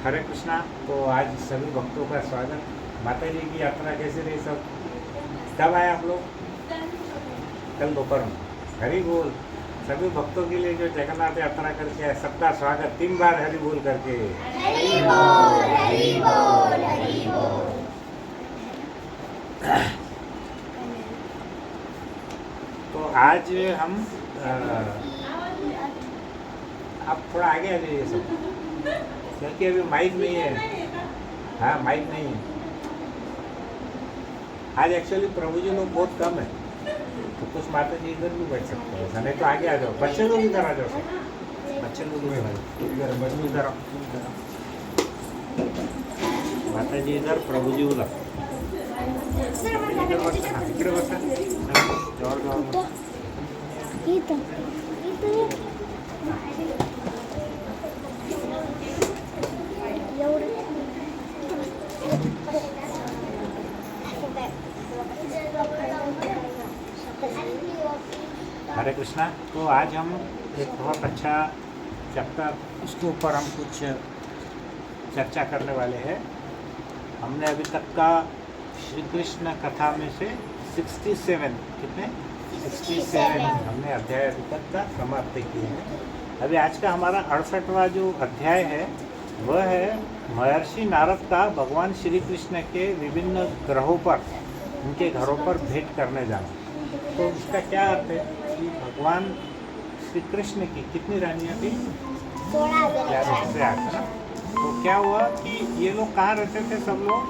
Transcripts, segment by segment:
हरे कृष्णा। तो आज सभी भक्तों का स्वागत। माता जी की यात्रा कैसे रही सब? कब आए आप लोग? कल दोपहर में। हरि बोल। सभी भक्तों के लिए जो जगन्नाथ यात्रा करके आए सबका स्वागत। 3 बार हरि बोल करके। हरि बोल, हरि बोल, हरि बोल। तो आज हम आप थोड़ा आगे आ जाइए सब, क्योंकि अभी माइक नहीं है। हाँ, माइक नहीं है आज। एक्चुअली प्रभु जी लोग बहुत कम है, तो कुछ माता जी इधर भी बैठ सकते हैं, ऐसा नहीं तो आगे आ जाओ। बच्चे लोग इधर आ जाओ सब। बच्चे लोग इधर आओ। माता जी इधर, प्रभु जी उधर। इकडे बसा, हाँ, इकडे बसा। जवळ जवळ बसा. हरे कृष्णा। तो आज हम एक बहुत अच्छा चैप्टर, उसके ऊपर हम कुछ चर्चा करने वाले हैं। हमने अभी तक का श्री कृष्ण कथा में से 67 कितने 67 हमने अध्याय अभी तक का समाप्त किए हैं। अभी आज का हमारा 68वां जो अध्याय है वह है महर्षि नारद का भगवान श्री कृष्ण के विभिन्न ग्रहों पर, उनके घरों पर भेंट करने जाना। तो इसका क्या अर्थ है कि भगवान श्री कृष्ण की कितनी रानियाँ थी? 11 से 8 ना। तो क्या हुआ कि ये लोग कहाँ रहते थे? सब लोग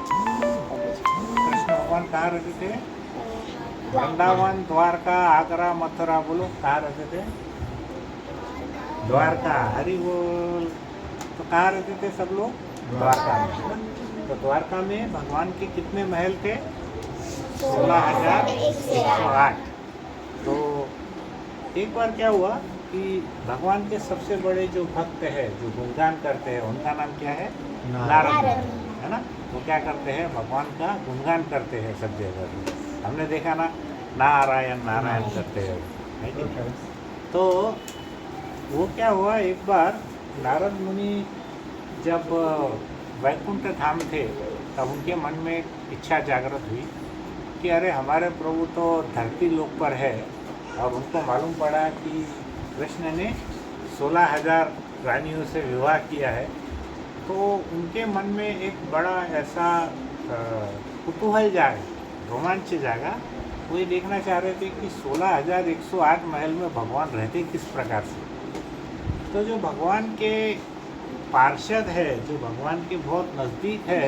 कृष्ण भगवान कहाँ रहते थे? वृंदावन, द्वारका, आगरा, मथुरा। बोलो कहाँ रहते थे? द्वारका। हरि बोल। तो कहाँ रहते थे सब लोग? द्वारका में। तो द्वारका में भगवान के कितने महल थे? 16,108। तो एक बार क्या हुआ कि भगवान के सबसे बड़े जो भक्त है, जो गुणगान करते हैं, उनका नाम क्या है? नारद है ना। वो क्या करते हैं? भगवान का गुणगान करते हैं सब जगह। हमने देखा ना, नारायण नारायण करते हैं, है कि नहीं? तो वो क्या हुआ, एक बार नारद मुनि जब वैकुंठ धाम थे तब उनके मन में इच्छा जागृत हुई कि अरे हमारे प्रभु तो धरती लोक पर है। और उनको मालूम पड़ा कि कृष्ण ने 16,000 रानियों से विवाह किया है। तो उनके मन में एक बड़ा ऐसा कुतूहल जागा, रोमांच जागा। वो ये देखना चाह रहे थे कि 16,108 महल में भगवान रहते किस प्रकार से। तो जो भगवान के पार्षद है, जो भगवान के बहुत नज़दीक है,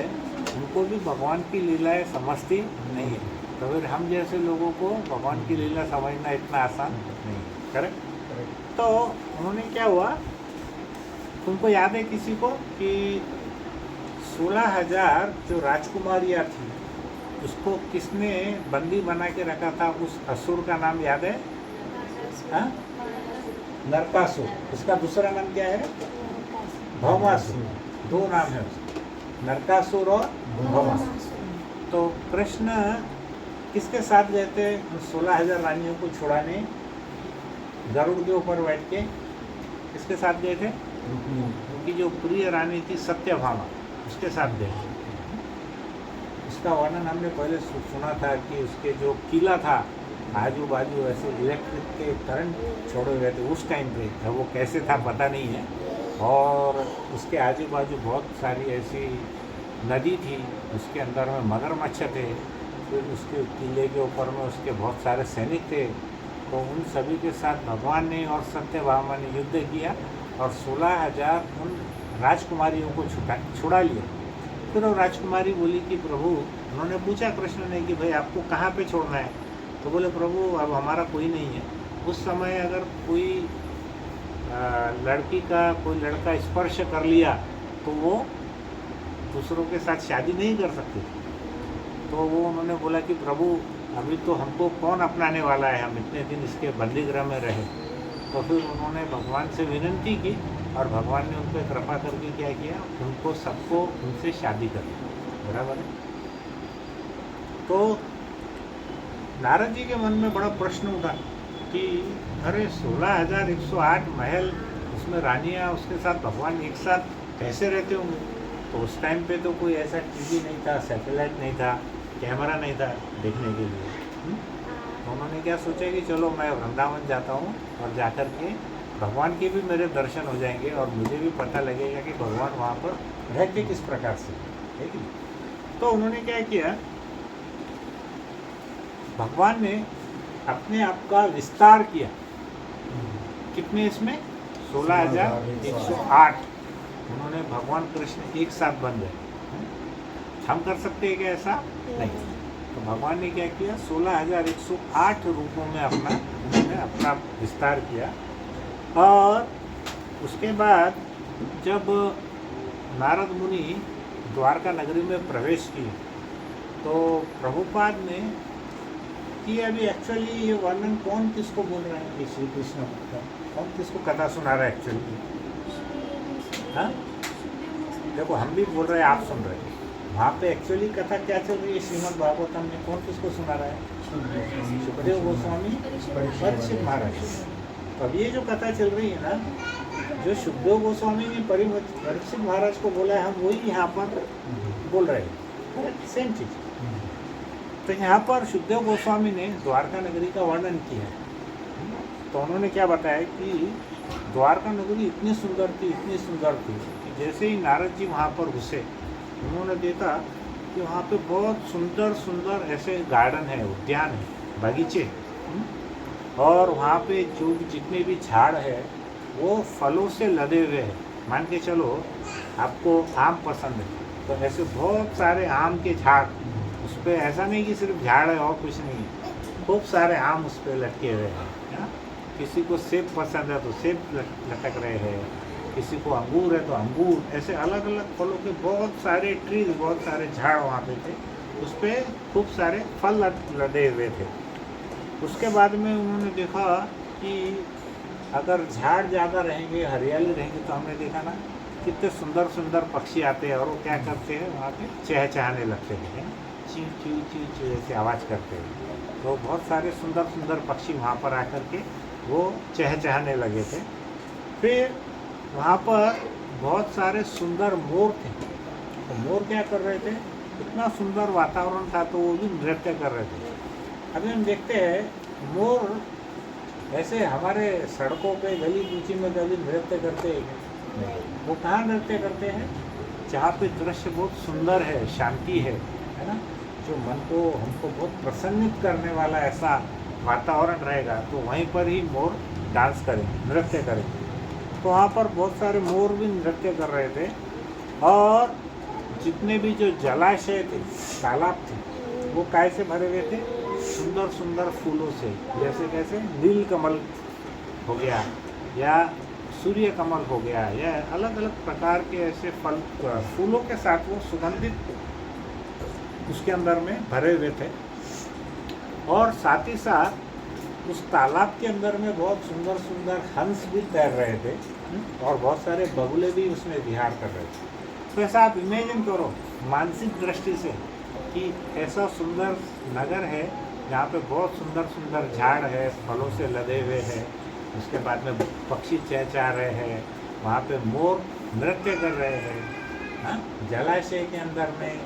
उनको भी भगवान की लीलाएं समझती नहीं है। तो फिर हम जैसे लोगों को भगवान की लीला समझना इतना आसान नहीं है। करेक्ट। तो उन्होंने क्या हुआ, तुमको याद है किसी को कि 16,000 जो राजकुमारियाँ थी उसको किसने बंदी बना के रखा था? उस असुर का नाम याद है? हाँ, नरकासुर। उसका दूसरा नाम क्या है? भौमासुर। 2 नाम है उसके, नरकासुर और भौमासुर। तो कृष्ण किसके साथ गए थे 16,000 रानियों को छुड़ाने? गरुड़ के ऊपर बैठ के किसके साथ गए थे? उनकी जो प्रिय रानी थी सत्यभामा, उसके साथ गए थे। उसका वर्णन हमने पहले सुना था कि उसके जो किला था आजू बाजू ऐसे इलेक्ट्रिक के करंट छोड़े हुए थे उस टाइम पे। अब वो कैसे था पता नहीं है। और उसके आजू बाजू बहुत सारी ऐसी नदी थी, उसके अंदर में मगरमच्छ थे। फिर उसके किले के ऊपर में उसके बहुत सारे सैनिक थे। तो उन सभी के साथ भगवान ने और सत्यभामा ने युद्ध किया और 16,000 उन राजकुमारियों को छुड़ा लिया। फिर वो राजकुमारी बोली कि प्रभु, उन्होंने पूछा कृष्ण ने कि भाई आपको कहाँ पे छोड़ना है? तो बोले प्रभु अब हमारा कोई नहीं है। उस समय अगर कोई लड़की का कोई लड़का स्पर्श कर लिया तो वो दूसरों के साथ शादी नहीं कर सकती। तो वो उन्होंने बोला कि प्रभु अभी तो हमको कौन अपनाने वाला है, हम इतने दिन इसके बंदीगृह में रहे। तो फिर उन्होंने भगवान से विनती की और भगवान ने उन पर कृपा करके क्या किया, उनको सबको उनसे शादी कर दी। बराबर है। तो नारद जी के मन में बड़ा प्रश्न उठा कि अरे 16,108 महल, उसमें रानियाँ, उसके साथ भगवान एक साथ कैसे रहते होंगे? तो उस टाइम पे तो कोई ऐसा टीवी नहीं था, सैटेलाइट नहीं था, कैमरा नहीं था देखने के लिए। तो उन्होंने क्या सोचा कि चलो मैं वृंदावन जाता हूँ और जाकर के भगवान के भी मेरे दर्शन हो जाएंगे और मुझे भी पता लगेगा कि भगवान वहाँ पर रहते किस प्रकार से, है कि नहीं। तो उन्होंने क्या किया, भगवान ने अपने आप का विस्तार किया। कितने इसमें 16,108 उन्होंने भगवान कृष्ण एक साथ बन गए। हम कर सकते हैं क्या ऐसा? नहीं। तो भगवान ने क्या किया, 16,108 रूपों में उन्होंने अपना विस्तार किया। और उसके बाद जब नारद मुनि द्वारका नगरी में प्रवेश किए तो प्रभुपाद ने कि अभी एक्चुअली ये वर्णन कौन किसको बोल रहा है, श्री कृष्ण कौन किसको कथा सुना रहा है एक्चुअली? हाँ, देखो हम भी बोल रहे हैं, आप सुन रहे हैं, वहाँ पे एक्चुअली कथा क्या चल रही है श्रीमद् भागवतम में? कौन किसको सुना रहा है? सुखदेव गोस्वामी परीक्षित महाराज। तो अब ये जो कथा चल रही है ना, जो सुखदेव गोस्वामी ने परीक्षित महाराज को बोला है, हम वही यहाँ पर बोल रहे हैं, सेम चीज। तो यहाँ पर सुखदेव गोस्वामी ने द्वारका नगरी का वर्णन किया है। तो उन्होंने क्या बताया कि द्वारका नगरी इतनी सुंदर थी, इतनी सुंदर थी कि जैसे ही नारद जी वहाँ पर घुसे, उन्होंने देखा कि वहाँ पे बहुत सुंदर सुंदर ऐसे गार्डन है, उद्यान है, बगीचे, और वहाँ पे जो जितने भी झाड़ है वो फलों से लदे हुए हैं। मान के चलो आपको आम पसंद है तो ऐसे बहुत सारे आम के झाड़, उस पर ऐसा नहीं कि सिर्फ झाड़ है और कुछ नहीं है, खूब सारे आम उस पर लटके हुए हैं, है ना। किसी को सेब पसंद है तो सेब लटक रहे हैं, किसी को अंगूर है तो अंगूर, ऐसे अलग अलग फलों के बहुत सारे ट्रीज, बहुत सारे झाड़ वहाँ पे थे, उस पर खूब सारे फल लदे हुए थे। उसके बाद में उन्होंने देखा कि अगर झाड़ ज़्यादा रहेंगे, हरियाली रहेंगी, तो हमने देखा ना कितने सुंदर सुंदर पक्षी आते हैं और वो क्या करते हैं, वहाँ पे चहचहाने लगते हैं, ची ची ची ची ऐसे आवाज़ करते हैं। तो बहुत सारे सुंदर सुंदर पक्षी वहाँ पर आकर के वो चहचहाने लगे थे। फिर वहाँ पर बहुत सारे सुंदर मोर थे। तो मोर क्या कर रहे थे, इतना सुंदर वातावरण था तो वो भी नृत्य कर रहे थे। अभी हम देखते हैं मोर ऐसे हमारे सड़कों पे गली कूची में कभी नृत्य करते हैं, वो कहाँ नृत्य करते हैं? जहाँ पे दृश्य बहुत सुंदर है, शांति है ना, जो मन को हमको बहुत प्रसन्नित करने वाला ऐसा वातावरण रहेगा, तो वहीं पर ही मोर डांस करेंगे, नृत्य करेंगे। तो वहाँ पर बहुत सारे मोर भी नृत्य कर रहे थे। और जितने भी जो जलाशय थे, तालाब थे, वो काय से भरे हुए थे? सुंदर सुंदर फूलों से, जैसे कैसे नील कमल हो गया या सूर्य कमल हो गया, या अलग अलग प्रकार के ऐसे फूलों के साथ वो सुगंधित उसके अंदर में भरे हुए थे। और साथ ही साथ उस तालाब के अंदर में बहुत सुंदर सुंदर हंस भी तैर रहे थे और बहुत सारे बगुले भी उसमें विहार कर रहे थे। तो ऐसा आप इमेजिन करो मानसिक दृष्टि से कि ऐसा सुंदर नगर है जहाँ पे बहुत सुंदर सुंदर झाड़ है, फलों से लदे हुए हैं, उसके बाद में पक्षी चहचहा रहे हैं, वहाँ पे मोर नृत्य कर रहे हैं, हाँ, जलाशय के अंदर में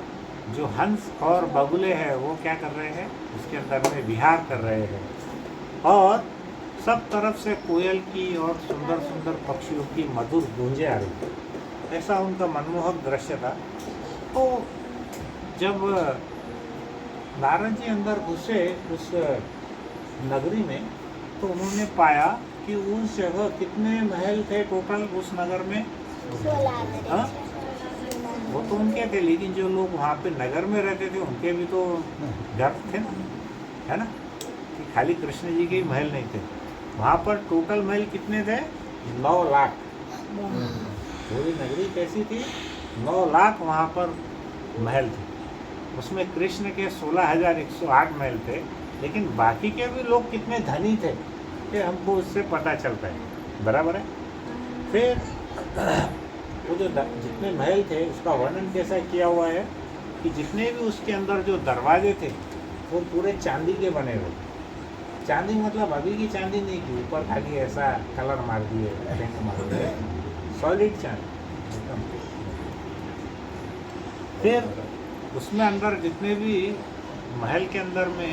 जो हंस और बगुले हैं वो क्या कर रहे हैं, उसके अंदर में विहार कर रहे हैं, और सब तरफ से कोयल की और सुंदर सुंदर पक्षियों की मधुर गूंजें आ रही थी। ऐसा उनका मनमोहक दृश्य था। तो जब नारद जी अंदर घुसे उस नगरी में, तो उन्होंने पाया कि उस जगह कितने महल थे टोटल उस नगर में? 16। हाँ, वो तो उनके थे, लेकिन जो लोग वहाँ पे नगर में रहते थे उनके भी तो घर थे ना, है ना, कि खाली कृष्ण जी के ही महल नहीं थे। वहाँ पर टोटल महल कितने थे? 9 लाख। पूरी नगरी कैसी थी? 9 लाख वहाँ पर महल थे। उसमें कृष्ण के 16,108 महल थे, लेकिन बाकी के भी लोग कितने धनी थे ये हमको उससे पता चलता है, बराबर है। फिर वो जो जितने महल थे उसका वर्णन कैसा किया हुआ है कि जितने भी उसके अंदर जो दरवाजे थे वो पूरे चांदी के बने हुए। चांदी मतलब अभी की चांदी नहीं की ऊपर खाली ऐसा कलर मार दिए, पेंट मार दिए, सॉलिड चांदी एकदम। फिर उसमें अंदर जितने भी महल के अंदर में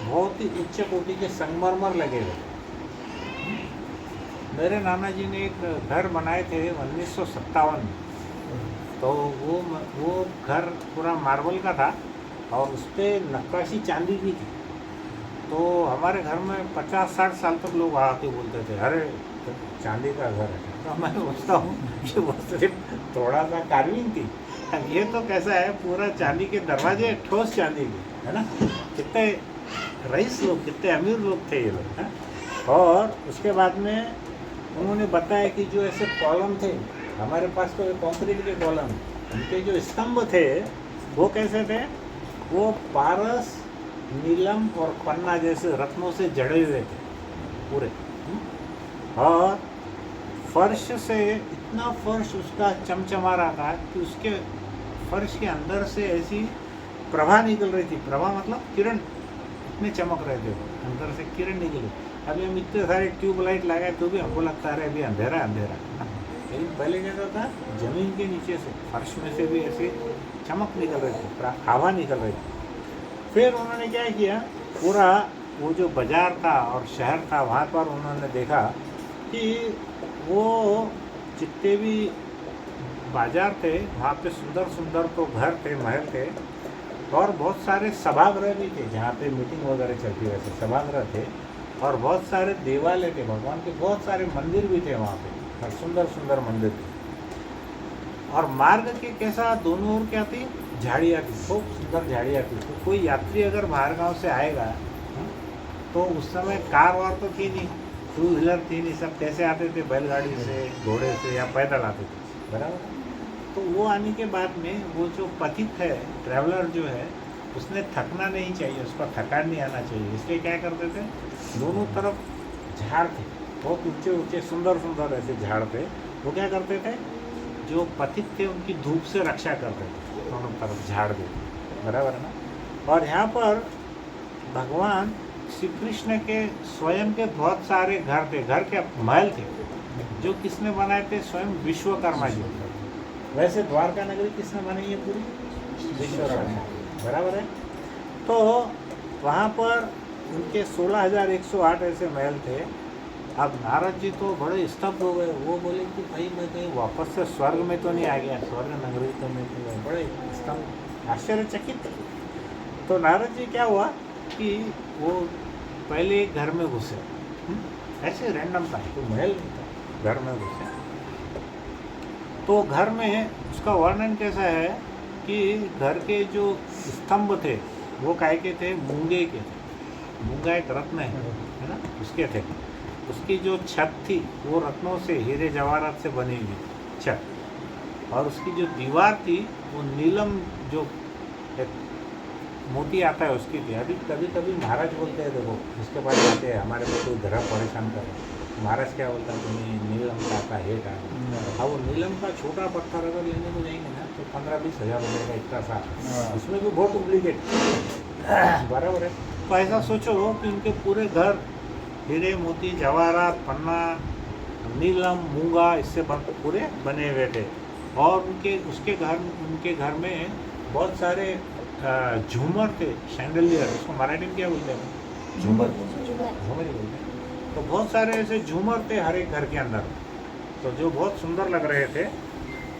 बहुत ही उच्च कोटि के संगमरमर लगे हुए। मेरे नाना जी ने एक घर बनाए थे 1957 में, तो वो घर पूरा मार्बल का था और उस पर नक्काशी चांदी की थी। तो हमारे घर में 50-60 साल तक लोग आके बोलते थे, अरे तो चांदी का घर है। तो मैं सोचता हूँ कि वो सिर्फ थोड़ा सा कार्विंग थी, अब ये तो कैसा है पूरा चांदी के दरवाजे ठोस चांदी के, है ना। कितने रईस लोग, कितने अमीर लोग थे ये लोग, हैं। और उसके बाद में उन्होंने बताया कि जो ऐसे कॉलम थे हमारे पास, तो कंक्रीट के कॉलम, उनके जो स्तंभ थे वो कैसे थे, वो पारस, नीलम और पन्ना जैसे रत्नों से जड़े हुए थे पूरे। और फर्श से इतना फर्श उसका चमचमा रहा था कि उसके फर्श के अंदर से ऐसी प्रभा निकल रही थी। प्रभा मतलब किरण, इतने चमक रहे थे अंदर से किरण निकली। अभी हम इतने सारे ट्यूबलाइट लगाए तो भी हमको लगता है अभी अंधेरा अंधेरा, लेकिन पहले क्या था, जमीन के नीचे से, फर्श में से भी ऐसे चमक निकल रही थी, हवा निकल रही थी। फिर उन्होंने क्या किया, पूरा वो जो बाज़ार था और शहर था वहाँ पर उन्होंने देखा कि वो जितने भी बाज़ार थे वहाँ पे सुंदर सुंदर तो घर थे, महल थे, और बहुत सारे सभागृह भी थे जहाँ पे मीटिंग वगैरह चलती है, वैसे सभागृह थे। और बहुत सारे देवालय थे, भगवान के बहुत सारे मंदिर भी थे वहाँ पे, और सुंदर सुंदर मंदिर थे। और मार्ग के कैसा दोनों ओर क्या थी, झाड़ियाँ थी, खूब सुंदर झाड़ियाँ थी। तो कोई यात्री अगर बाहर गांव से आएगा तो उस समय कार वार तो थी नहीं, 2 व्हीलर थी नहीं, सब कैसे आते थे, बैलगाड़ी से, घोड़े से या पैदल आते थे, बराबर। तो वो आने के बाद में वो जो पथिक है, ट्रैवलर जो है, उसने थकना नहीं चाहिए, उसका थकान नहीं आना चाहिए, इसलिए क्या करते थे, दोनों तरफ झाड़ थे, बहुत ऊंचे ऊंचे सुंदर सुंदर ऐसे झाड़ थे। वो क्या करते थे, जो पथिक थे उनकी धूप से रक्षा करते थे, दोनों तरफ झाड़ दे, बराबर है ना। और यहाँ पर भगवान श्री कृष्ण के स्वयं के बहुत सारे घर थे, घर के महल थे, जो किसने बनाए थे, स्वयं विश्वकर्मा जी। वैसे द्वारका नगरी किसने बनाई है, पूरी विश्वकर्मा, बराबर है। तो वहाँ पर उनके 16,108 ऐसे महल थे। अब नारद जी तो बड़े स्तब्ध हो गए, वो बोले कि भाई मैं कहीं वापस से स्वर्ग में तो नहीं आ गया, स्वर्ग नगरी तो में तो बड़े स्तब्ध, आश्चर्यचकित। तो नारद जी क्या हुआ कि वो पहले एक घर में घुसे, ऐसे रैंडम था, तो महल नहीं था, घर में घुसे। तो घर में उसका वर्णन कैसा है कि घर के जो स्तंभ थे वो काय के थे, मूंगे के थे। मूंगा एक रत्न है ना, उसके थे। उसकी जो छत थी वो रत्नों से, हीरे जवाहरात से बनी हुई छत, और उसकी जो दीवार थी वो नीलम, जो एक मोती आता है उसकी थी। अभी कभी कभी महाराज बोलते हैं, देखो उसके पास जाते हैं, हमारे को कोई ग्रह परेशान करे, महाराज क्या बोलता है, तुम्हें नीलम का आता है का। हाँ, वो नीलम का छोटा पत्थर अगर लेने को जाएंगे ना तो 15-20 हज़ार रुपये का इतना सा, उसमें भी बहुत डुप्लीकेट, बराबर है। तो ऐसा सोचो कि उनके पूरे घर हीरे मोती जवाहरात, पन्ना, नीलम, मूंगा, इससे पूरे बने हुए थे। और उनके घर में बहुत सारे झूमर थे, शैंडलियर, उसको मराठी में क्या बोलते हैं, झूमर ही बोलते हैं। तो बहुत सारे ऐसे झूमर थे हर एक घर के अंदर, तो जो बहुत सुंदर लग रहे थे।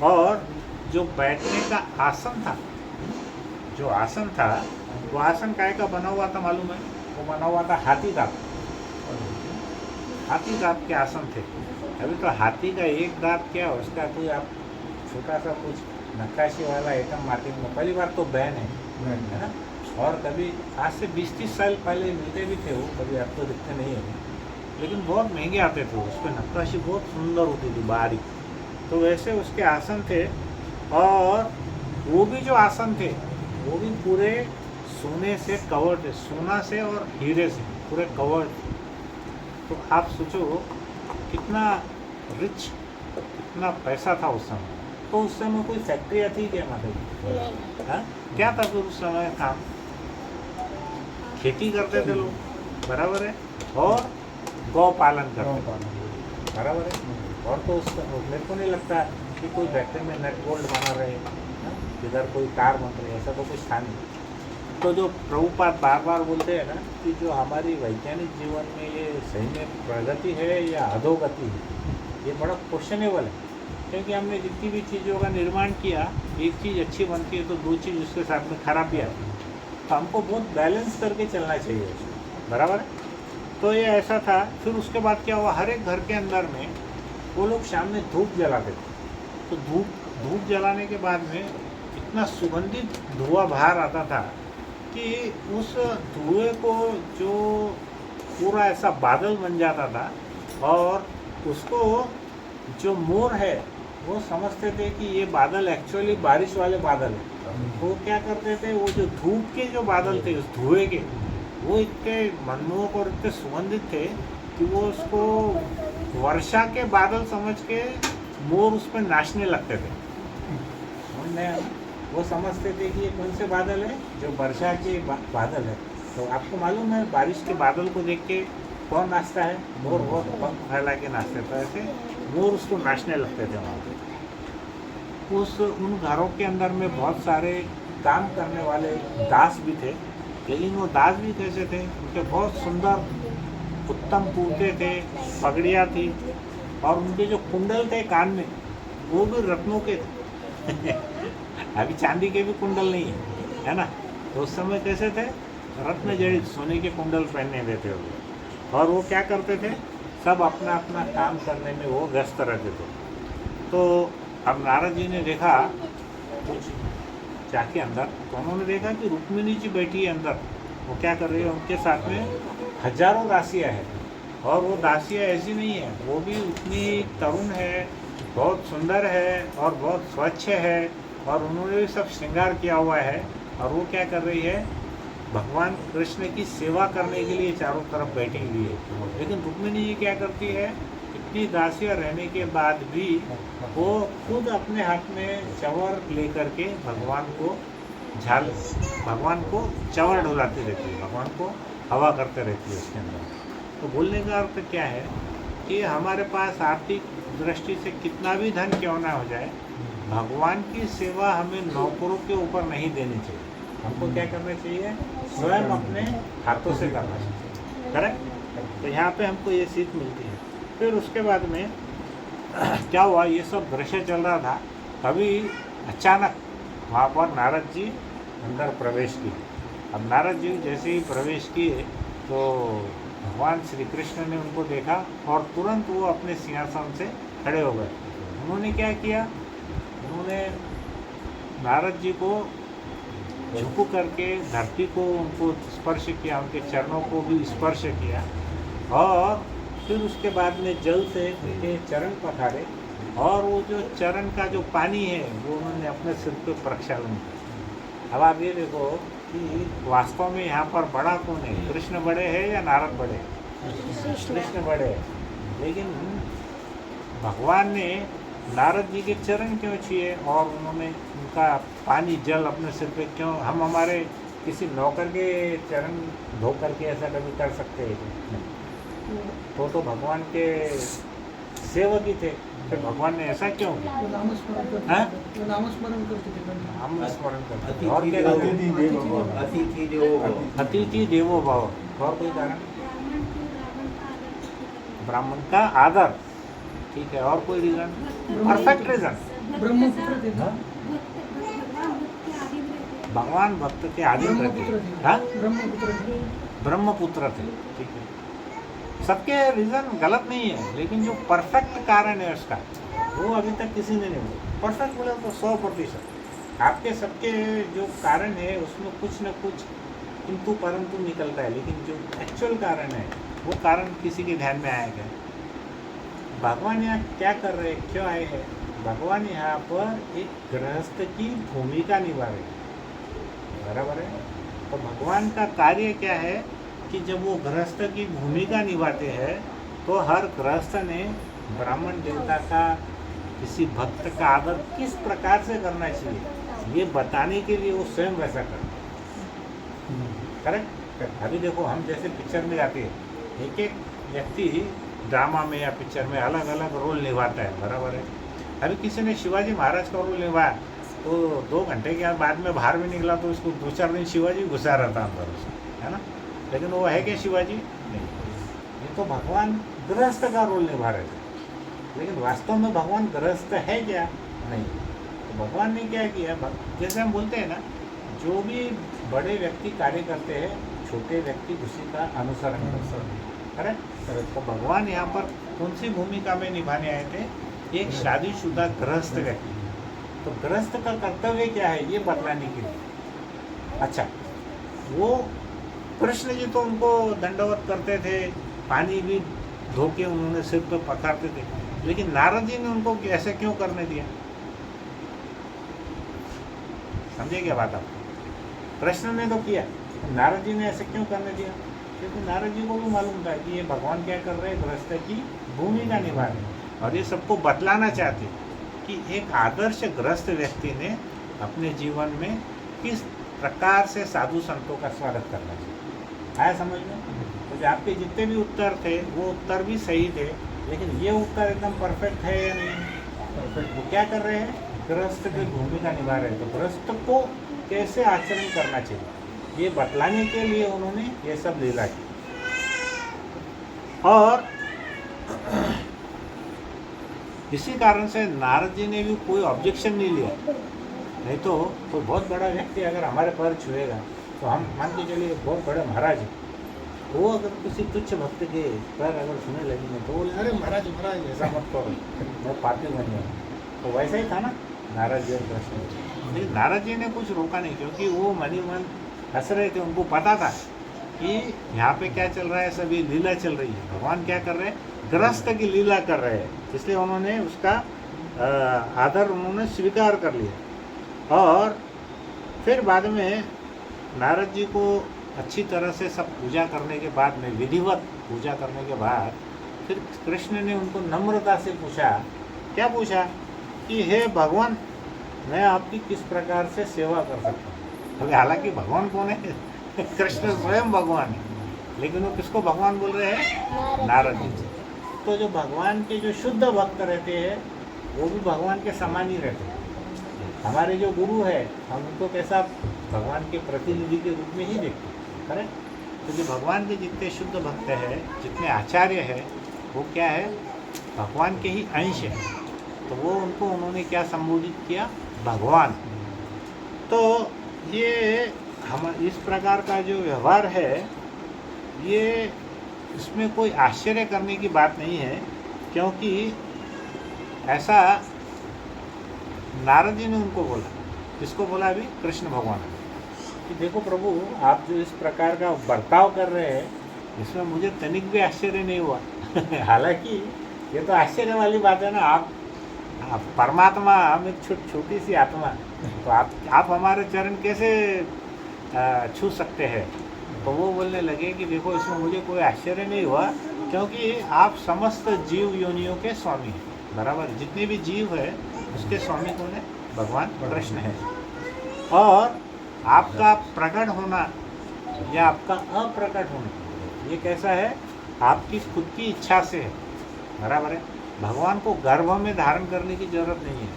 और जो बैठने का आसन था, जो आसन था वो आसन काय का बना हुआ था मालूम है, वो बना हुआ था हाथी दांत, हाथी दांत के आसन थे। अभी तो हाथी का एक दांत क्या, उसका कोई आप छोटा सा कुछ नक्काशी वाला आइटम मार्केट में पहली बार तो बैन है ना। और कभी आज से 20-30 साल पहले मिलते भी थे वो, कभी अब तो दिखते नहीं है, लेकिन बहुत महंगे आते थे, उस पर नक्काशी बहुत सुंदर होती थी, बारीक। तो वैसे उसके आसन थे, और वो भी जो आसन थे वो भी पूरे सोने से कवर्ड थे, सोना से और हीरे से पूरे कवर्ड। तो आप सोचो कितना रिच, कितना पैसा था उस समय। तो उस समय कोई फैक्ट्रियाँ थी क्या माता जी? हाँ, क्या था फिर उस समय काम, खेती करते थे लोग, बराबर है, और गौ पालन करते थे, बराबर है। और तो उस मेरे को नहीं लगता कि कोई फैक्ट्री में नेट गोल्ड बना रहे, किधर कोई कार बन रही है, ऐसा तो कुछ था नहीं। तो जो प्रभुपाद बार बार बोलते हैं ना कि जो हमारी वैज्ञानिक जीवन में ये सही में प्रगति है या अधोगति है, ये बड़ा क्वेश्चनेबल है। क्योंकि हमने जितनी भी चीज़ों का निर्माण किया, एक चीज़ अच्छी बनती है तो दो चीज़ उसके साथ में खराब भी आती है। तो हमको बहुत बैलेंस करके चलना चाहिए उसमें, बराबर है। तो ये ऐसा था। फिर उसके बाद क्या हुआ, हर एक घर के अंदर में वो लोग शाम में धूप जलाते थे। तो धूप जलाने के बाद में इतना सुगंधित धुआं बाहर आता था कि उस धुएं को जो पूरा ऐसा बादल बन जाता था, और उसको जो मोर है वो समझते थे कि ये बादल एक्चुअली बारिश वाले बादल है। वो क्या करते थे, वो जो धूप के जो बादल थे उस धुएं के, वो इतने मनमोहक और इतने सुगंधित थे कि वो उसको वर्षा के बादल समझ के मोर उस पर नाचने लगते थे। समझ में आया? वो समझते थे कि ये कौन से बादल है, जो वर्षा के बादल है। तो आपको मालूम है बारिश के बादल को देख के कौन नाचता है, मोर बहुत पंख फैला के नाचते थे। ऐसे मोर उसको नाचने लगते थे वहाँ पे। उन घरों के अंदर में बहुत सारे काम करने वाले दास भी थे, लेकिन वो दास भी कैसे थे, उनके बहुत सुंदर उत्तम कुर्ते थे, पगड़ियाँ थी, और उनके जो कुंडल थे कान में वो भी रत्नों के थे। अभी चांदी के भी कुंडल नहीं है ना। तो उस समय कैसे थे, रत्न जड़ित सोने के कुंडल पहनने देते हुए। और वो क्या करते थे, सब अपना अपना काम करने में वो व्यस्त रहते थे। तो अब नारद जी ने देखा कुछ जाके अंदर, तो उन्होंने देखा कि रुक्मिणी जी बैठी है अंदर, वो क्या कर रही है, उनके साथ में हजारों दासियाँ हैं। और वो दासियाँ ऐसी नहीं है, वो भी उतनी तरुण है, बहुत सुंदर है और बहुत स्वच्छ है, और उन्होंने भी सब श्रृंगार किया हुआ है। और वो क्या कर रही है, भगवान कृष्ण की सेवा करने के लिए चारों तरफ बैठी हुई है। लेकिन रुक्मिणी जी क्या करती है, इतनी दासियाँ रहने के बाद भी वो खुद अपने हाथ में चंवर लेकर के भगवान को चंवर डुलाती रहती है, भगवान को हवा करते रहती है उसके अंदर। तो बोलने का अर्थ क्या है कि हमारे पास आर्थिक दृष्टि से कितना भी धन क्यों ना हो जाए, भगवान की सेवा हमें नौकरों के ऊपर नहीं देनी चाहिए। हमको क्या करना चाहिए, स्वयं अपने हाथों से करना चाहिए। करेक्ट। तो यहाँ पे हमको ये सीख मिलती है। फिर उसके बाद में क्या हुआ, ये सब दृश्य चल रहा था, तभी अचानक वहाँ पर नारद जी अंदर प्रवेश किए। अब नारद जी जैसे ही प्रवेश किए तो भगवान श्री कृष्ण ने उनको देखा और तुरंत वो अपने सिंहासन से खड़े हो गए। उन्होंने क्या किया, उन्होंने नारद जी को झुक करके धरती को उनको स्पर्श किया, उनके चरणों को भी स्पर्श किया, और फिर उसके बाद में जल से उनके चरण पखारे, और वो जो चरण का जो पानी है वो उन्होंने अपने सिर पे प्रक्षालन किया। अब आप ये देखो कि वास्तव में यहाँ पर बड़ा कौन है, कृष्ण बड़े हैं या नारद बड़े हैं? कृष्ण बड़े हैं। लेकिन भगवान ने नारद जी के चरण क्यों छुए और उन्होंने उनका पानी जल अपने सिर पे क्यों? हम हमारे किसी नौकर के चरण धो करके ऐसा कभी कर सकते हैं? तो भगवान के सेवक ही थे, फिर भगवान ने ऐसा क्यों किया? नामस्मरण करते थे। नामस्मरण करते थे। और क्या करते? अतिथि देवो भव। और कोई कारण? ब्राह्मण का आदर, ठीक है। और कोई रीजन? Perfect reason. ब्रह्मपुत्र थे। भगवान भक्त के आदि थे। हाँ, ब्रह्मपुत्र थे, ठीक है। सबके रीजन गलत नहीं है, लेकिन जो परफेक्ट कारण है उसका, वो अभी तक किसी ने नहीं बोला। परफेक्ट बोले तो 100%। आपके सबके जो कारण है उसमें कुछ न कुछ किंतु परंतु निकलता है, लेकिन जो एक्चुअल कारण है वो कारण किसी के ध्यान में आएगा। भगवान यहाँ क्या कर रहे हैं, क्यों आए हैं? भगवान यहाँ पर एक गृहस्थ की भूमिका निभा रहे हैं, बराबर है। तो भगवान का कार्य क्या है कि जब वो गृहस्थ की भूमिका निभाते हैं तो हर गृहस्थ ने ब्राह्मण देवता का, किसी भक्त का आदर किस प्रकार से करना चाहिए, ये बताने के लिए वो स्वयं वैसा करते हैं। करेक्ट। अभी देखो, हम जैसे पिक्चर में जाते हैं, एक एक व्यक्ति ड्रामा में या पिक्चर में अलग अलग रोल निभाता है, बराबर है। अभी किसी ने शिवाजी महाराज का रोल निभाया तो 2 घंटे के बाद में बाहर भी निकला तो उसको 2-4 दिन शिवाजी घुसा रहता अंदर उसको, है ना। लेकिन वो है क्या शिवाजी? नहीं। ये तो भगवान गृहस्थ का रोल निभा रहे थे, लेकिन वास्तव में भगवान गृहस्थ है क्या? नहीं। तो भगवान ने क्या किया, जैसे हम बोलते हैं ना, जो भी बड़े व्यक्ति कार्य करते हैं छोटे व्यक्ति उसी का अनुसरण करते हैं, करेक्ट। तो भगवान यहाँ पर कौन सी भूमिका में निभाने आए थे? एक शादीशुदा गृहस्थ व्यक्ति। तो गृहस्थ का कर्तव्य क्या है ये बतलाने के लिए। अच्छा, वो कृष्ण जी तो उनको दंडवत करते थे, पानी भी धो के उन्होंने सिर पे पखारते थे, लेकिन नारद जी ने उनको ऐसे क्यों करने दिया? समझे क्या बात आप? कृष्ण ने तो किया, नारद जी ने ऐसे क्यों करने दिया? क्योंकि नारद जी को भी मालूम था कि ये भगवान क्या कर रहे हैं, गृहस्थ की भूमिका निभा रहे हैं, और ये सबको बतलाना चाहते कि एक आदर्श गृहस्थ व्यक्ति ने अपने जीवन में किस प्रकार से साधु संतों का स्वागत करना चाहिए। आया समझ में? तो आपके जितने भी उत्तर थे वो उत्तर भी सही थे, लेकिन ये उत्तर एकदम परफेक्ट है या नहीं? परफेक्ट। वो क्या कर रहे हैं? गृहस्थ की भूमिका निभा रहे हैं। तो गृहस्थ को कैसे आचरण करना चाहिए ये बतलाने के लिए उन्होंने ये सब लीला की। और इसी कारण से नारद जी ने भी कोई ऑब्जेक्शन नहीं लिया। नहीं तो कोई बहुत बड़ा व्यक्ति अगर हमारे पैर छुएगा तो हम मान के चलिए बहुत बड़े महाराज हैं, वो अगर किसी तुच्छ भक्त के पैर अगर छूने लगेंगे तो बोले अरे महाराज महाराज ऐसा मत करो, मैं पापी बन जाऊँ। तो वैसा ही था ना नारद जी और कृष्ण जी। लेकिन नारद जी ने कुछ रोका नहीं, क्योंकि वो मनी मन हंस रहे थे। उनको पता था कि यहाँ पे क्या चल रहा है, सब ये लीला चल रही है, भगवान क्या कर रहे हैं, गृहस्थ की लीला कर रहे हैं। इसलिए उन्होंने उसका आदर उन्होंने स्वीकार कर लिया। और फिर बाद में नारद जी को अच्छी तरह से सब पूजा करने के बाद में, विधिवत पूजा करने के बाद, फिर कृष्ण ने उनको नम्रता से पूछा। क्या पूछा? कि हे भगवान, मैं आपकी किस प्रकार से सेवा कर सकता हूँ। अभी हालांकि भगवान कौन है? कृष्ण स्वयं भगवान है, लेकिन वो किसको भगवान बोल रहे हैं? नारद जी। तो जो भगवान के जो शुद्ध भक्त रहते हैं वो भी भगवान के समान ही रहते हैं। हमारे जो गुरु है हम उनको कैसा भगवान के प्रतिनिधि के रूप में ही देखते हैं, करेक्ट। तो जो भगवान के जितने शुद्ध भक्त हैं, जितने आचार्य हैं, वो क्या है? भगवान के ही अंश है। तो वो उनको उन्होंने क्या संबोधित किया? भगवान। तो ये हम इस प्रकार का जो व्यवहार है, ये इसमें कोई आश्चर्य करने की बात नहीं है, क्योंकि ऐसा नारद जी ने उनको बोला। किसको बोला? अभी कृष्ण भगवान कि देखो प्रभु, आप जो इस प्रकार का बर्ताव कर रहे हैं, इसमें मुझे तनिक भी आश्चर्य नहीं हुआ। हालांकि ये तो आश्चर्य वाली बात है ना, आप परमात्मा, हम एक छोटी सी आत्मा, तो आप हमारे चरण कैसे छू सकते हैं? तो वो बोलने लगे कि देखो, इसमें मुझे कोई आश्चर्य नहीं हुआ, क्योंकि आप समस्त जीव योनियों के स्वामी हैं, बराबर। जितने भी जीव है उसके स्वामी कौन है? भगवान कृष्ण है। और आपका प्रकट होना या आपका अप्रकट होना, ये कैसा है? आपकी खुद की इच्छा से है, बराबर है। भगवान को गर्भ में धारण करने की जरूरत नहीं है,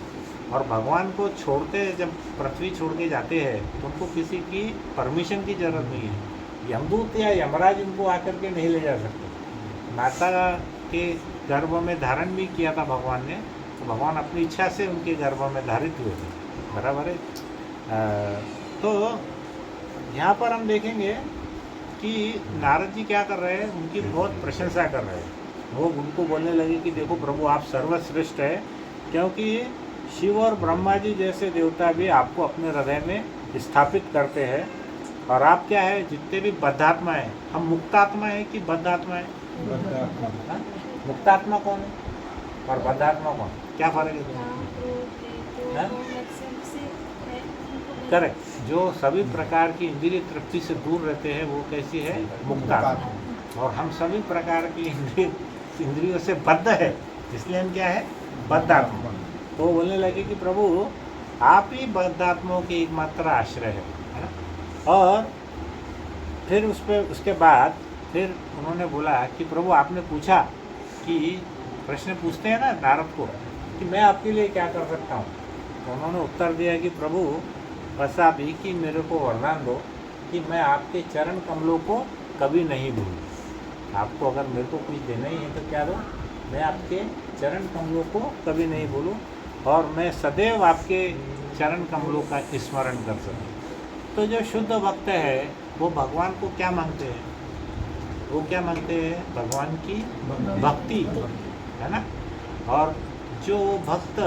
और भगवान को छोड़ते, जब पृथ्वी छोड़ के जाते हैं तो उनको किसी की परमिशन की जरूरत नहीं है। यमदूत या यमराज उनको आकर के नहीं ले जा सकते। माता के गर्भ में धारण भी किया था भगवान ने, तो भगवान अपनी इच्छा से उनके गर्भ में धारित हुए थे, बराबर है। तो यहाँ पर हम देखेंगे कि नारद जी क्या कर रहे हैं? उनकी बहुत प्रशंसा कर रहे हैं। वो उनको बोलने लगे कि देखो प्रभु, आप सर्वश्रेष्ठ है, क्योंकि शिव और ब्रह्मा जी जैसे देवता भी आपको अपने हृदय में स्थापित करते हैं। और आप क्या है? जितने भी बद्धात्मा है, हम मुक्तात्मा है कि बद्धात्मा है? बद्धात्मा। मुक्तात्मा कौन है और बद्धात्मा कौन? क्या फर्क है? करेक्ट। जो सभी प्रकार की इंद्रिय तृप्ति से दूर रहते हैं वो कैसी है? मुक्तात्मा। और हम सभी प्रकार की इंद्रियों से बद्ध है, इसलिए हम क्या है? बद्धात्मा। तो वो बोलने लगे कि प्रभु, आप ही बद्धात्माओं के एकमात्र आश्रय है ना। और फिर उसके बाद फिर उन्होंने बोला कि प्रभु, आपने पूछा कि प्रश्न पूछते हैं ना नारद को कि मैं आपके लिए क्या कर सकता हूँ, तो उन्होंने उत्तर दिया कि प्रभु बस आप एक ही मेरे को वरदान दो कि मैं आपके चरण कमलों को कभी नहीं भूलूँ। आपको अगर मेरे को कुछ देना ही है तो क्या दो, मैं आपके चरण कमलों को कभी नहीं भूलूँ और मैं सदैव आपके चरण कमलों का स्मरण कर सकूँ। तो जो शुद्ध भक्त है वो भगवान को क्या मांगते हैं? वो क्या मांगते हैं? भगवान की भक्ति, है ना। और जो भक्त